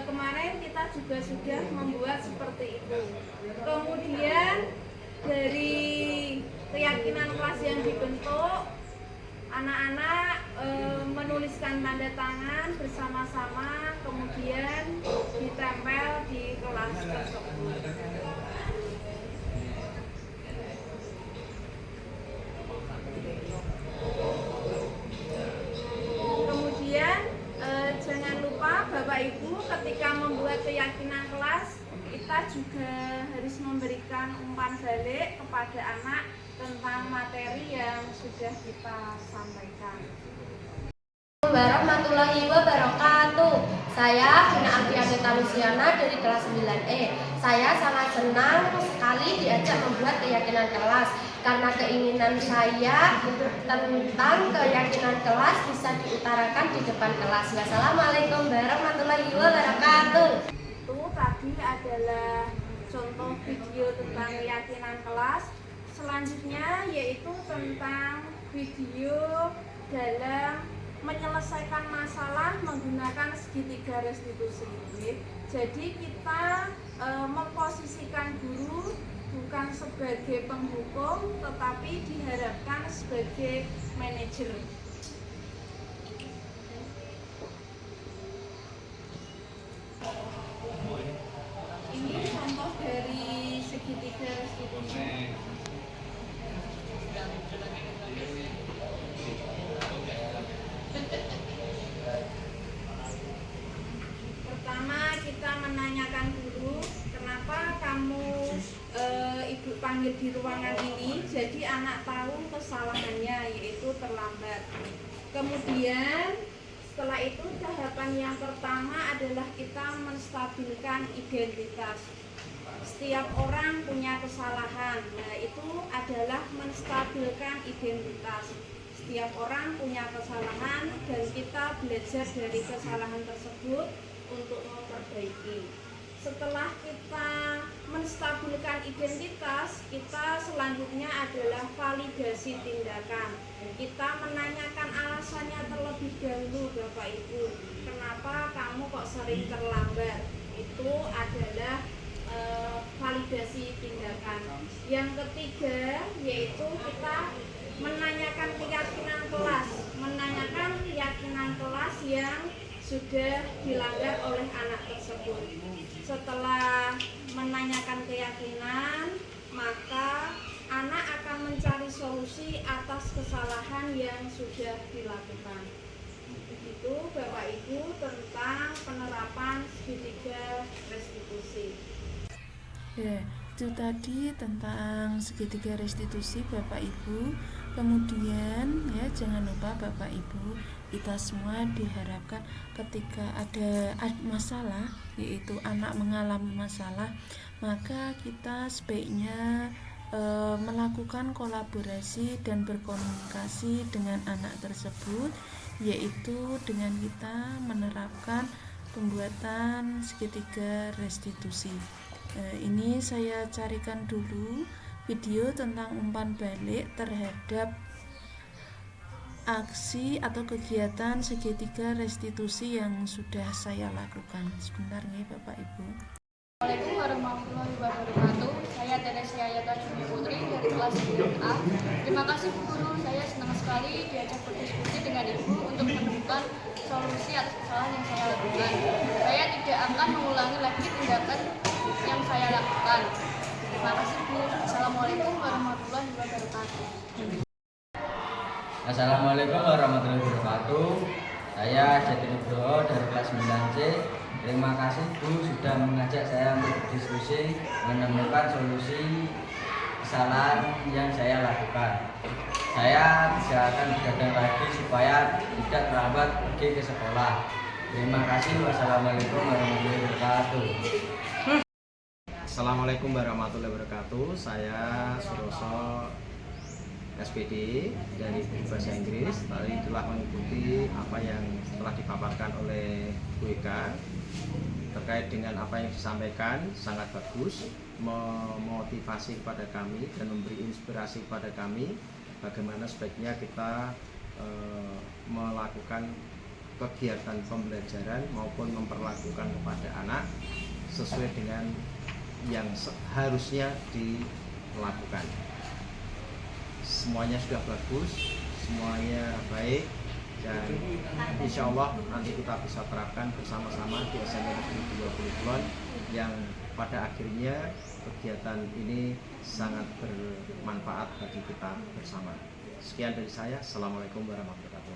kemarin kita juga sudah membuat seperti itu. Kemudian dari keyakinan kelas yang dibentuk, anak-anak menuliskan tanda tangan bersama-sama, kemudian ditempel di kelas tersebut. Kemudian jangan lupa Bapak Ibu, ketika membuat keyakinan kelas, kita juga harus memberikan umpan balik kepada anak tentang materi yang sudah kita sampaikan. Warahmatullahi wabarakatuh. Saya Vina Alfianita Luciana dari kelas 9E. Saya sangat senang sekali diajak membuat keyakinan kelas karena keinginan saya tentang keyakinan kelas bisa diutarakan di depan kelas. Wassalamualaikum warahmatullahi wabarakatuh. Itu tadi adalah contoh video tentang keyakinan kelas. Selanjutnya yaitu tentang video dalam menyelesaikan masalah menggunakan segitiga restitusi. Jadi kita memposisikan guru bukan sebagai penghukum, tetapi diharapkan sebagai manajer. Ini contoh dari segitiga restitusi. Pertama kita menanyakan dulu, kenapa kamu ibu panggil di ruangan ini. Jadi anak tahu kesalahannya, yaitu terlambat. Kemudian setelah itu tahapan yang pertama adalah kita menstabilkan identitas. Setiap orang punya kesalahan. Nah, itu adalah menstabilkan identitas. Setiap orang punya kesalahan dan kita belajar dari kesalahan tersebut untuk memperbaiki. Setelah kita menstabilkan identitas, kita selanjutnya adalah validasi tindakan. Kita menanyakan alasannya terlebih dahulu, Bapak Ibu. Kenapa kamu kok sering terlambat? Itu adalah validasi tindakan. Yang ketiga yaitu kita menanyakan keyakinan kelas, yang sudah dilanggar oleh anak tersebut. Setelah menanyakan keyakinan, maka anak akan mencari solusi atas kesalahan kegiatan yang sudah dilakukan. Begitu Bapak Ibu tentang penerapan segitiga restitusi. Ya, itu tadi tentang segitiga restitusi Bapak Ibu. Kemudian ya jangan lupa Bapak Ibu, kita semua diharapkan ketika ada masalah, yaitu anak mengalami masalah, maka kita sebaiknya melakukan kolaborasi dan berkomunikasi dengan anak tersebut, yaitu dengan kita menerapkan pembuatan segitiga restitusi. Ini saya carikan dulu video tentang umpan balik terhadap aksi atau kegiatan segitiga restitusi yang sudah saya lakukan. Sebentar nih Bapak Ibu. Assalamualaikum warahmatullahi wabarakatuh. Saya Teresia Yata Jumi Putri dari kelas 9A. Terima kasih Bu Guru, saya senang sekali diajak berdiskusi dengan Ibu untuk menemukan solusi atas kesalahan yang saya lakukan. Saya tidak akan mengulangi lagi tindakan yang saya lakukan. Terima kasih Bu. Assalamualaikum warahmatullahi wabarakatuh. Assalamualaikum warahmatullahi wabarakatuh. Saya Jati Nugroho dari kelas 9C. Terima kasih Bu sudah mengajak saya untuk berdiskusi menemukan solusi kesalahan yang saya lakukan. Saya tidak akan begadang lagi supaya tidak terlambat pergi ke sekolah. Terima kasih. Wassalamualaikum warahmatullahi wabarakatuh. Assalamualaikum warahmatullahi wabarakatuh. Saya Suroso SPD dari Bahasa Inggris. Tadi telah mengikuti apa yang telah dipaparkan oleh Bu Eka terkait dengan apa yang disampaikan, sangat bagus, memotivasi kepada kami dan memberi inspirasi kepada kami bagaimana sebaiknya kita melakukan kegiatan pembelajaran maupun memperlakukan kepada anak sesuai dengan yang harusnya dilakukan. Semuanya sudah bagus, semuanya baik, dan insya Allah nanti kita bisa terapkan bersama-sama di SMA Negeri 20 Kulon yang pada akhirnya kegiatan ini sangat bermanfaat bagi kita bersama. Sekian dari saya. Assalamualaikum warahmatullahi wabarakatuh.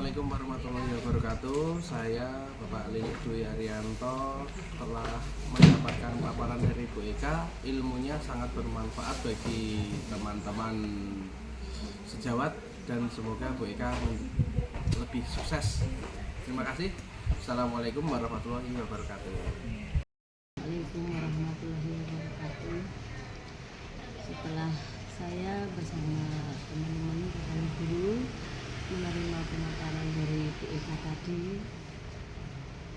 Assalamualaikum warahmatullahi wabarakatuh. Saya Bapak Lilik Dwi Arianto telah mendapatkan paparan dari Bu Eka. Ilmunya sangat bermanfaat bagi teman-teman sejawat dan semoga Bu Eka lebih sukses. Terima kasih. Assalamualaikum warahmatullahi wabarakatuh. Assalamualaikum warahmatullahi wabarakatuh. Setelah saya bersama teman-teman rekan guru menerima pemaparan dari Bu Eka tadi,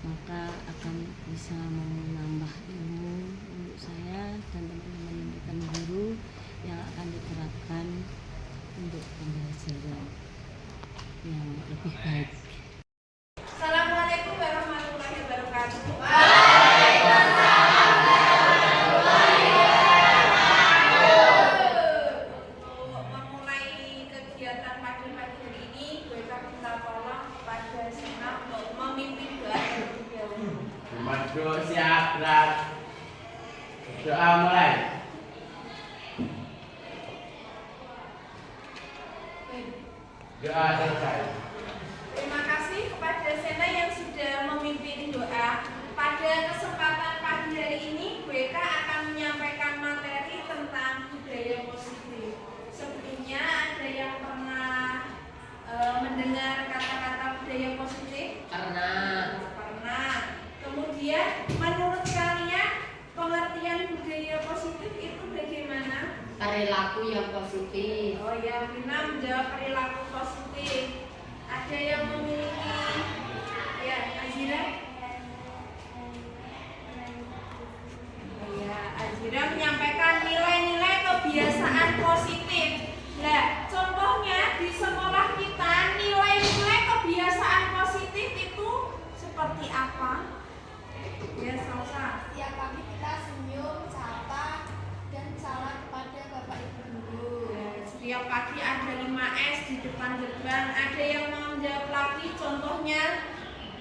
maka akan bisa menambah ilmu untuk saya dan teman-teman rekan guru yang akan diterapkan untuk pembelajaran yang lebih baik. Assalamualaikum warahmatullahi wabarakatuh. Memulai kegiatan pagi hari ini, gue minta tolong pada Sina untuk memimpin doa terlebih dahulu. Maju siap gerak. Doa mulai. Doa selesai. Terima kasih kepada Sena yang sudah memimpin doa. Pada kesempatan pagi hari ini, BK akan menyampaikan materi tentang budaya positif. Sebelumnya ada yang pernah mendengar kata-kata budaya positif? Pernah. Kemudian menurut kalian pengertian budaya positif itu bagaimana? Perilaku yang positif. Oh ya, Bina menjawab perilaku positif. Ada yang memiliki, ya, Azira? Ya, Azira menyampaikan nilai-nilai kebiasaan positif. Nah, contohnya di sekolah kita nilai-nilai kebiasaan positif itu seperti apa? Ya, Salsa. Setiap pagi kita senyum, sapa, dan salam kepada Bapak Ibu guru. Ya, setiap pagi ada 5S di depan gerbang. Ada yang mau menjawab lagi contohnya?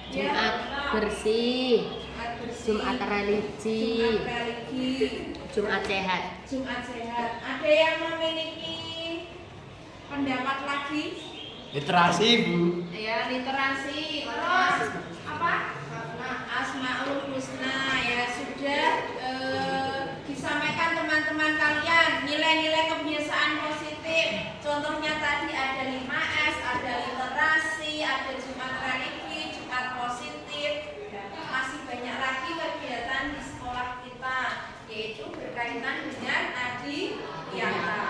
Jumat bersih, Jumat religi, Jumat sehat. Jumat sehat. Ada yang memiliki pendapat lagi? Literasi, Bu. Ya, literasi. Terus apa? Asmaul Husna ya sudah disampaikan teman-teman kalian nilai-nilai kebiasaan positif. Contohnya tadi ada 5S, ada literasi, ada Jumat religi, Jumat positif. Masih banyak lagi kegiatan di sekolah kita, yaitu berkaitan dengan adiwiyata.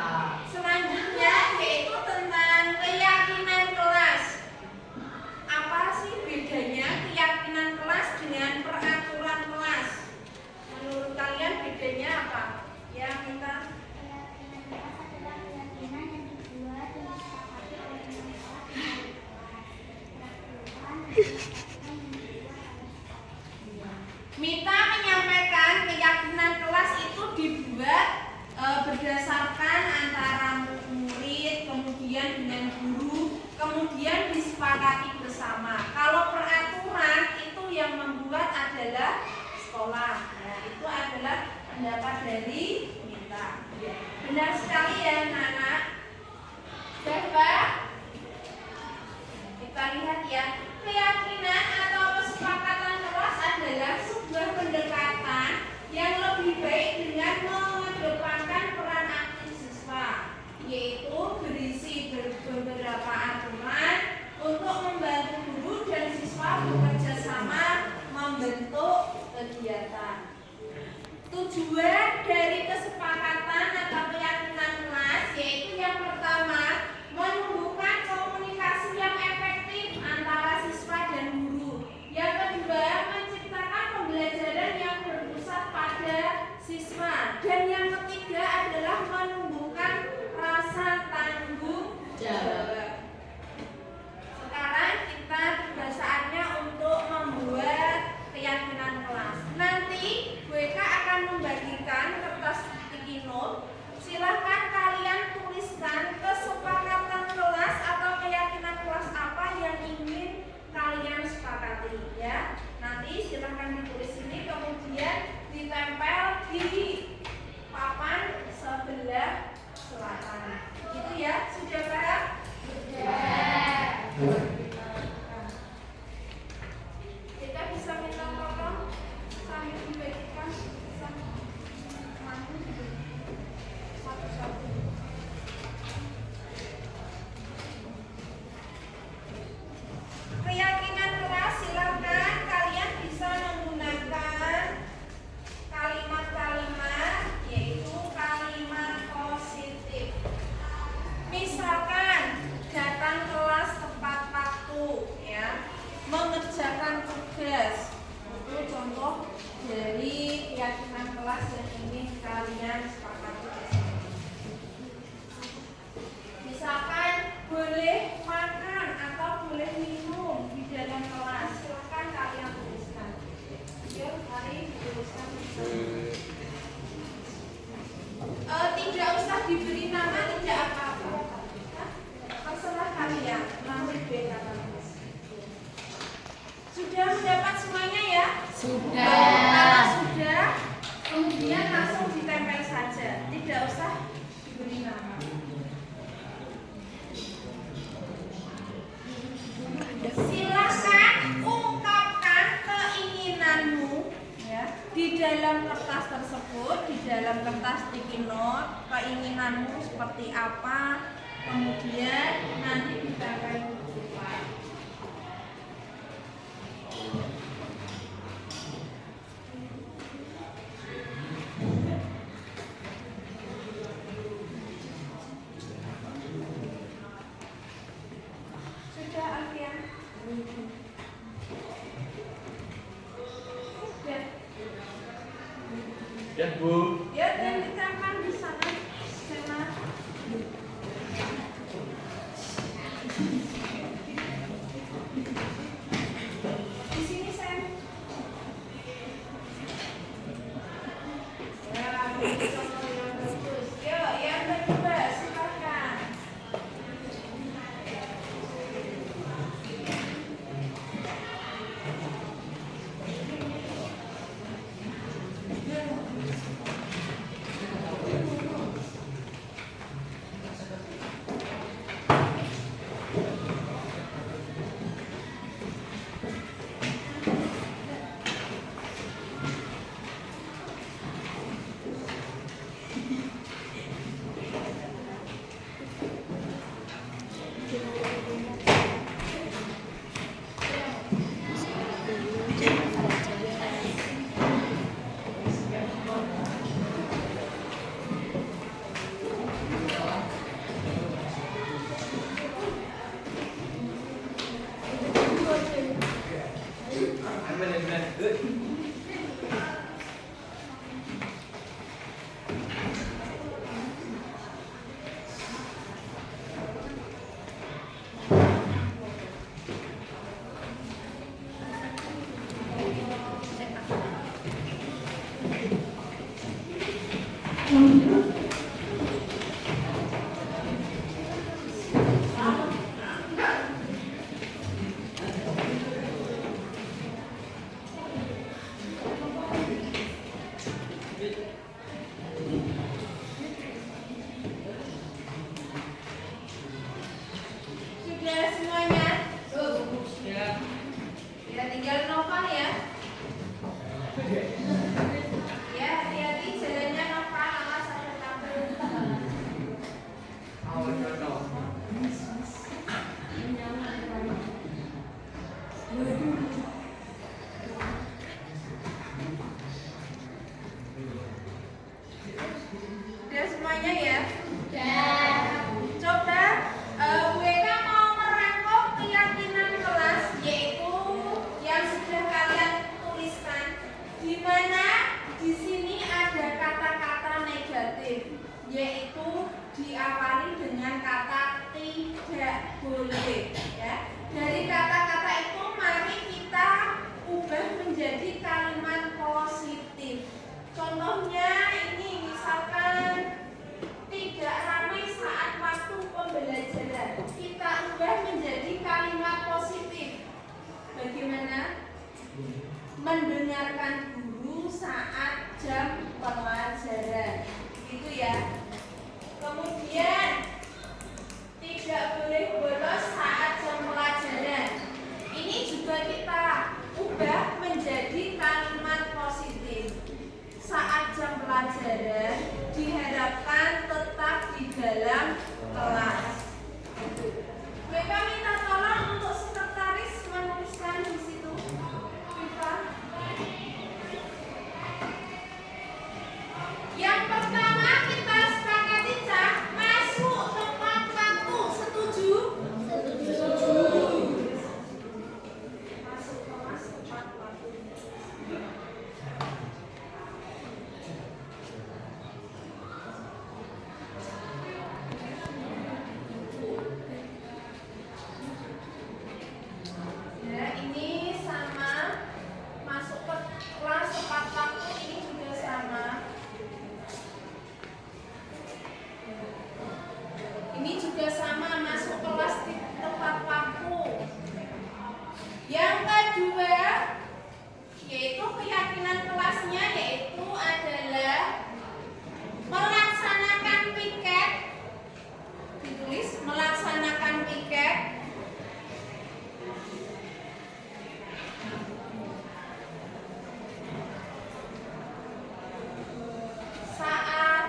Selanjutnya yaitu tentang keyakinan kelas. Apa sih bedanya keyakinan kelas dengan peraturan kelas? Menurut kalian bedanya apa? Ya, minta. Mita menyampaikan keyakinan kelas itu dibuat berdasarkan antara murid, kemudian dengan guru, kemudian disepakati bersama. Kalau peraturan itu yang membuat adalah sekolah. Nah, itu adalah pendapat dari Mita. Benar sekali ya, anak-anak. Bapak, kita lihat ya, keyakinan atau kesepakatan kelas adalah sebuah pendekatan yang lebih baik dengan mengedepankan peran aktif siswa, yaitu berisi beberapa aturan untuk membantu guru dan siswa bekerja sama membentuk kegiatan. Tujuan dari kesepakatan atau keyakinan kelas yaitu yang pertama, menumbuhkan komunikasi yang efektif antara siswa dan guru. Yang kedua, menciptakan pembelajaran yang berpusat pada siswa. Dan yang ketiga adalah menumbuhkan rasa tanggung jawab. Sekarang kita tugas saatnya untuk membuat keyakinan kelas. Nanti WK akan membagikan kertas sticky note. Silahkan kalian tuliskan kesepakatan kelas atau keyakinan kelas apa yang ingin kalian sepakati ya. Nanti silahkan ditulis ini kemudian ditempel di papan sebelah selatan. Gitu ya, sudah paham? Sudah. Kita bisa minta tolong sambil dibagikan satu-satu. Keyakinan kelas, silakan kalian bisa menggunakan kalimat-kalimat yaitu kalimat positif. Misalkan datang kelas tepat waktu ya, mengerjakan tugas. Itu contoh dari keyakinan kelas yang ingin kalian sepakati bersama. Misalkan boleh makan atau boleh minum di dalam kelas, silakan kalian tuliskan. Yuk, mari tuliskan. Tidak usah diberi nama, tidak apa-apa. Terserah kalian, nanti beda tulis. Sudah mendapat semuanya ya? Sudah. Kalau sudah, kemudian langsung ditempel saja, tidak usah diberi nama. Silakan ungkapkan keinginanmu ya, di dalam kertas tersebut, di dalam kertas sticky note, keinginanmu seperti apa, kemudian nanti ditempel di depan. Sudah, Alfian? Sudah. Ya, Bu. Ya, dan ditempel di sana. Sana. Di sini, Sam. Ya, ini contoh yang bagus. Yuk, yang kedua, silakan. Sudah semuanya? Ya, tinggal Nova ya. Ya, hati-hati jalannya Nova, awas ada kabel. Udah semuanya ya? Udah. Coba Bu Eka mau merangkum keyakinan kelas, yaitu yang sudah kalian tuliskan, di mana di sini ada kata-kata negatif, yaitu diawali dengan kata tidak boleh. Ya. Dari kata-kata itu mari kita ubah menjadi kalimat positif. Contohnya ini misalkan tidak ramai saat waktu pembelajaran. Kita ubah menjadi kalimat positif. Bagaimana? Mendengarkan guru saat jam pelajaran. Itu ya. Kemudian tidak boleh bolos saat jam pelajaran. Ini juga kita ubah menjadi kalimat positif. Saat jam pelajaran diharapkan tetap di dalam kelas. Mereka minta tolong untuk sekretaris menuliskan di situ. Viva. Yang pertama kita sepakati Cak, masuk tepat waktu. Setuju? Setuju. Masuk kelas tepat waktu. Ya, ini sama masuk ke kelas tepat waktu, ini juga sama. Ini juga sama masuk kelas tepat waktu. Yang kedua, yaitu keyakinan kelasnya, yaitu adalah melaksanakan piket. Ditulis melaksanakan piket. Saat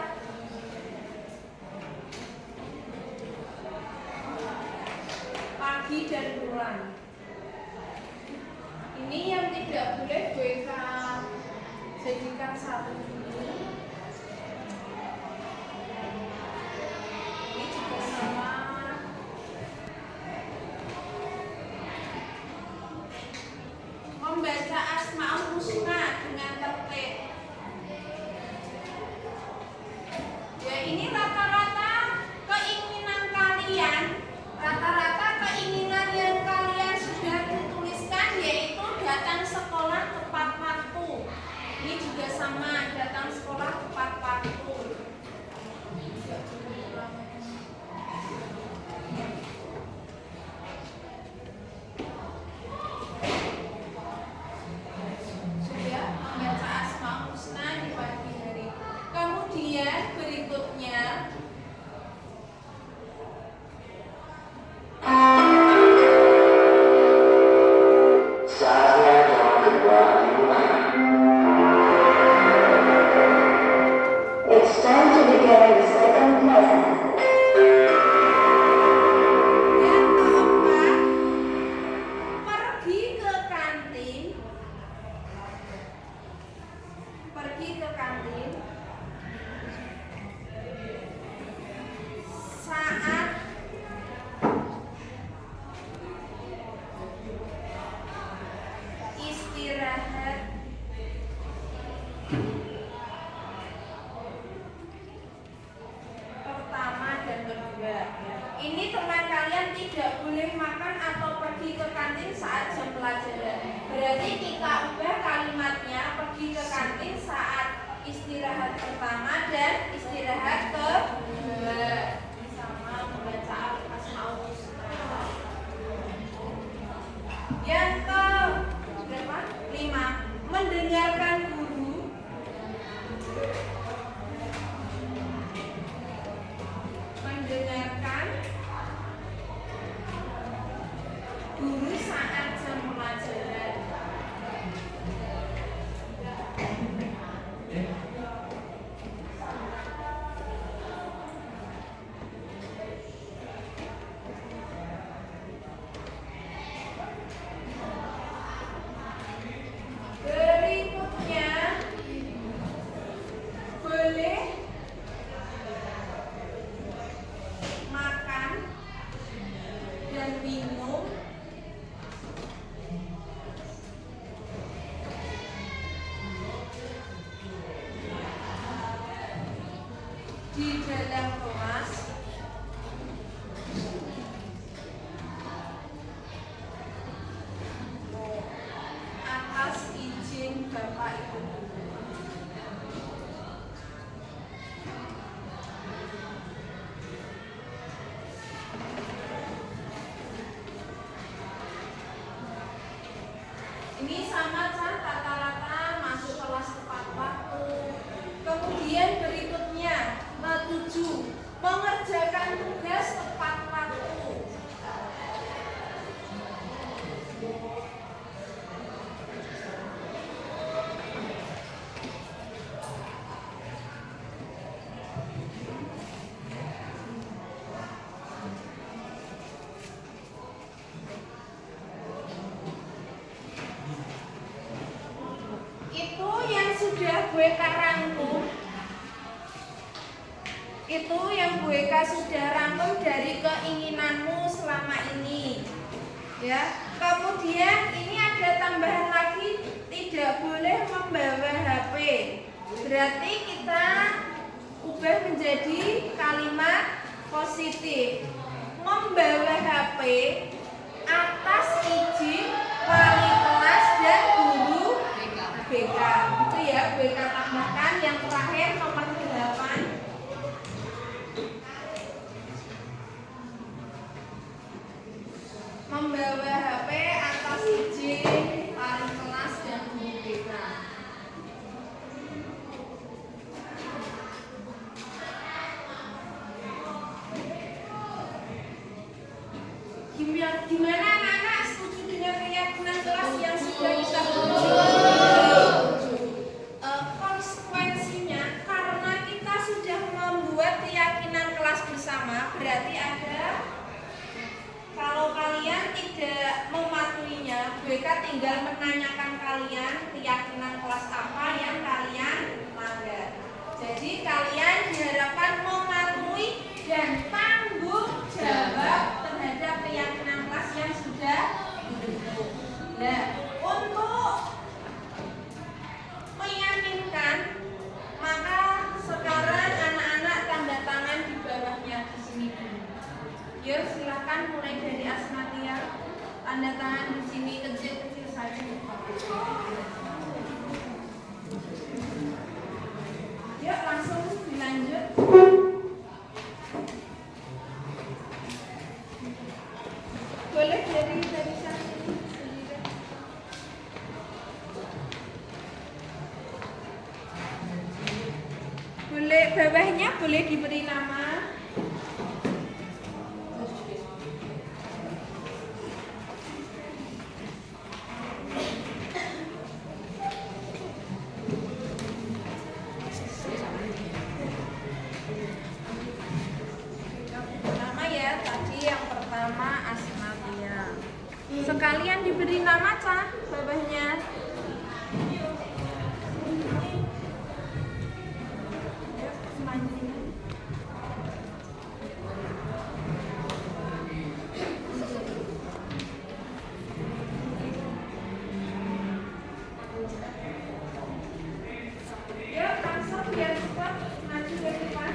pagi dan pulang. Ini yang tidak boleh BK jadikan satu ini. Ini juga sama. Membaca Asmaul Husna dengan tertib. Ya, ini rata-rata keinginan kalian, rata-rata keinginan yang kalian sudah dituliskan, yaitu datang sekolah tepat waktu. Ini juga sama, datang sekolah tepat waktu. Sudah membaca Asmaul Husna di pagi hari. Kemudian berikutnya It's time to begin the second lesson. yang keempat, pergi ke kantin. Pergi ke kantin saat istirahat pertama dan kedua. Ini teman kalian tidak boleh makan atau pergi ke kantin saat jam pelajaran. Berarti kita ubah kalimatnya pergi ke kantin saat istirahat pertama dan istirahat kedua. Ini sama membaca Asmaul Husna. Yang ke berapa? 5. Mendengarkan guru. Mendengarkan guru saat jam pelajaran. Berikutnya boleh makan dan minum di dalam kelas atas izin Bapak Ibu. Ini sama kan kata-kata masuk kelas tepat waktu. Kemudian berikutnya 7, mengerjakan tugas tepat waktu. Itu yang sudah gue rangkum. Itu yang Bu Eka sudah rangkum dari keinginanmu selama ini. Ya. Kemudian ini ada tambahan lagi, tidak boleh membawa HP. Berarti kita ubah menjadi kalimat positif. Membawa HP atas izin wali kelas dan guru BK. Itu ya, BK tambahkan yang terakhir nomor 8. Membawa HP atas izin wali kelas dan guru BK. Gimana anak-anak, setuju dengan keyakinan kelas yang sudah kita konsekuensinya, karena kita sudah membuat keyakinan kelas bersama, berarti ada, kalau kalian tidak mematuhinya, BK tinggal menanyakan kalian keyakinan kelas apa yang kalian langgar. Jadi kalian diharapkan mematuhi dan tanggung jawab terhadap keyakinan kelas yang sudah dibentuk. Nah, untuk meyakinkan, maka sekarang anak-anak tanda tangan di bawahnya di sini dulu. Yuk silakan mulai dari Asmatia, tanda tangan di sini kecil-kecil saja. Yuk langsung dilanjut. Boleh dari sana sendiri. Boleh bawahnya boleh diberi nama. Nama ya, tadi yang pertama Asmatia. Sekalian diberi nama Cah bawahnya. Yuk langsung biar cepat maju ke depan.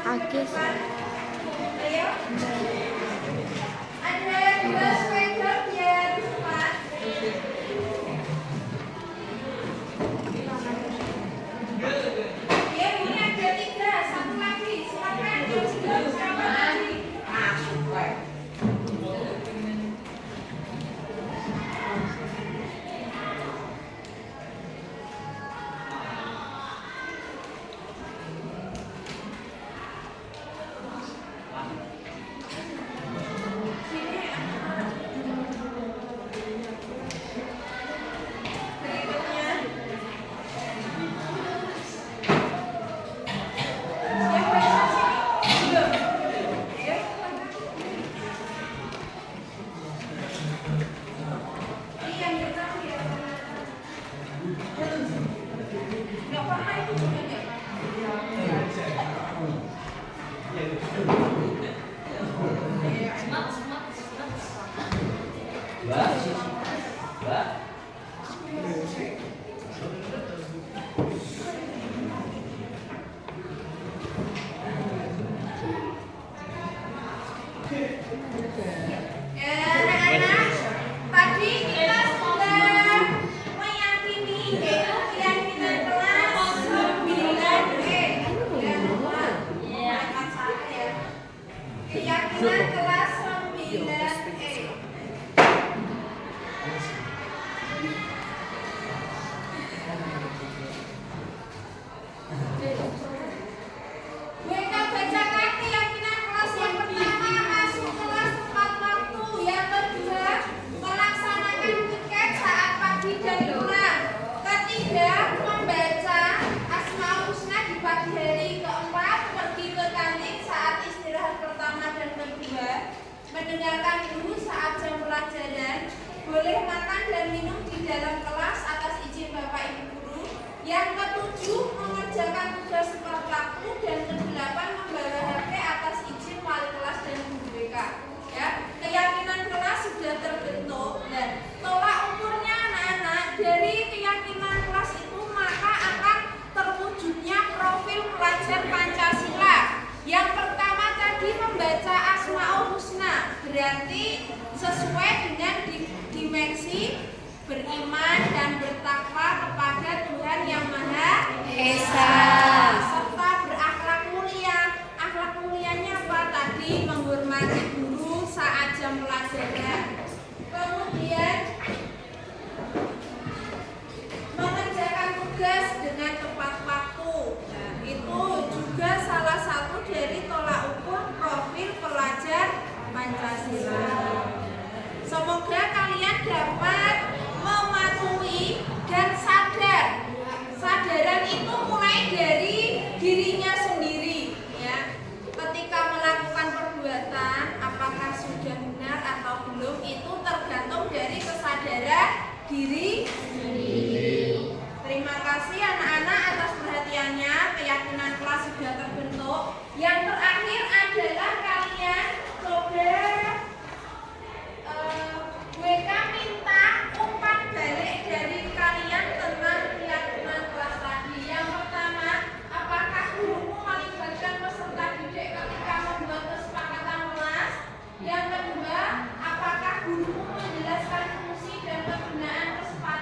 Agis. Ada 2 sepeda biar cepat. Ya, ini ada 3, 1 lagi. Silakan sudah bersama lagi. Tadi kita sudah meyakini yaitu keyakinan kelas 9E. Keyakinan kelas 9E. WK bacakan keyakinan kelas yang pertama, masuk kelas tepat waktu. Yang kedua, melaksanakan piket saat pagi dan pulang. Ketiga, membaca Asmaul Husna di pagi hari. Keempat, pergi ke kantin saat istirahat pertama dan kedua. Mendengarkan guru saat jam pelajaran. Boleh makan dan minum di dalam kelas atas izin Bapak Ibu guru. Yang ketujuh, mengerjakan tugas tepat waktu. Dan kedelapan, membawa HP atas izin wali kelas dan guru BK. Ya, keyakinan kelas sudah terbentuk dan tolak ukurnya anak-anak dari keyakinan kelas itu maka akan terwujudnya profil pelajar Pancasila. Yang pertama tadi membaca Asmaul Husna, berarti sesuai dengan dimensi beriman dan bertakwa kepada Tuhan Yang Maha Esa serta berakhlak mulia. Akhlak mulianya apa tadi? Menghormati guru saat jam pelajaran. Kemudian mengerjakan tugas dengan tepat waktu. Nah, itu juga salah satu dari tolak ukur profil pelajar Pancasila. Semoga kalian dapat mematuhi dan sadar. Sadaran itu mulai dari dirinya sendiri, ya. Ketika melakukan perbuatan, apakah sudah benar atau belum itu tergantung dari kesadaran diri sendiri. Terima kasih anak-anak atas perhatiannya. Keyakinan kelas sudah terbentuk. Yang terakhir adalah kalian coba WK minta umpan balik dari kalian tentang keyakinan kelas tadi. Yang pertama, apakah gurumu melibatkan peserta didik ketika membuat kesepakatan kelas? Yang kedua, apakah gurumu menjelaskan fungsi dan kegunaan kesepakatan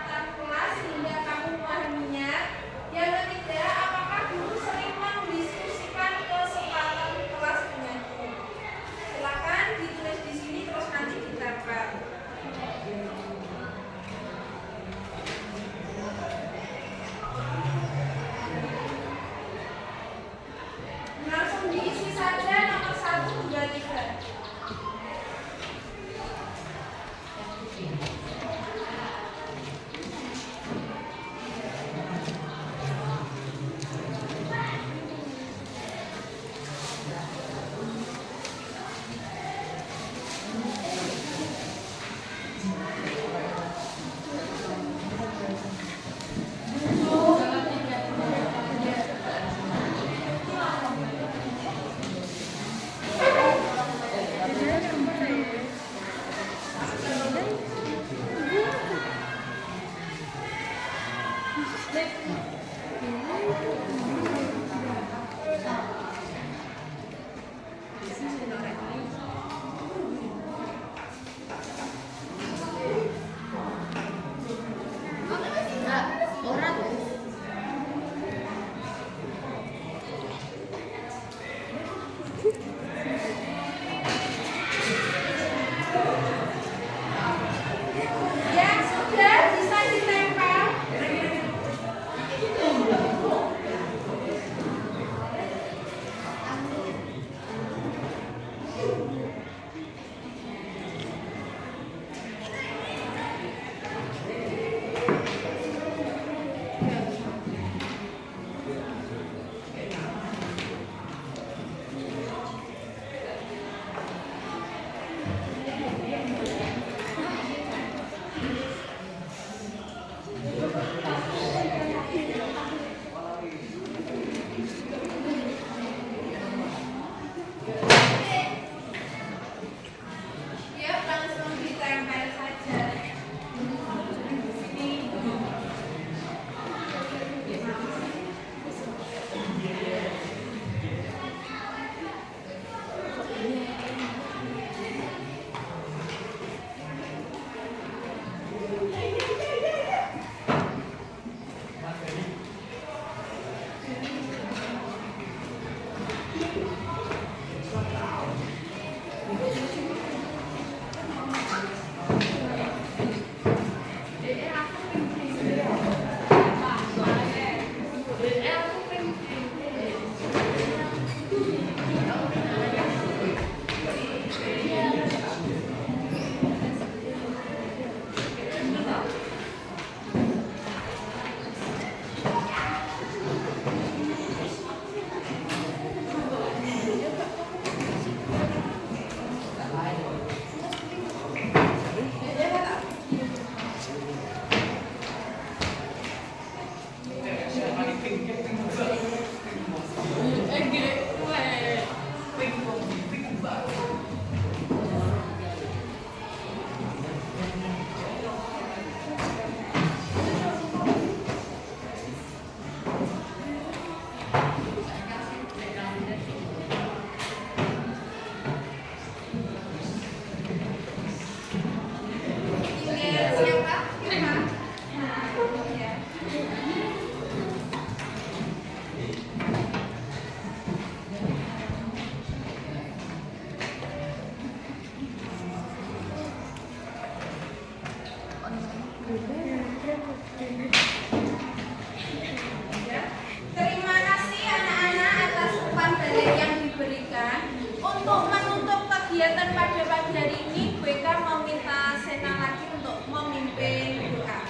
Terima kasih anak-anak atas umpan balik yang diberikan. Untuk menutup kegiatan pada pagi hari ini, BK meminta Sena lagi untuk memimpin doa.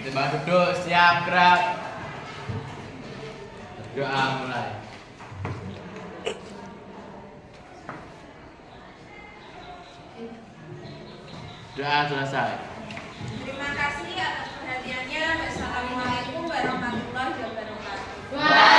Coba duduk, siap, gerak. Doa mulai. Doa selesai. Terima kasih atas perhatiannya. Wassalamualaikum warahmatullahi wabarakatuh.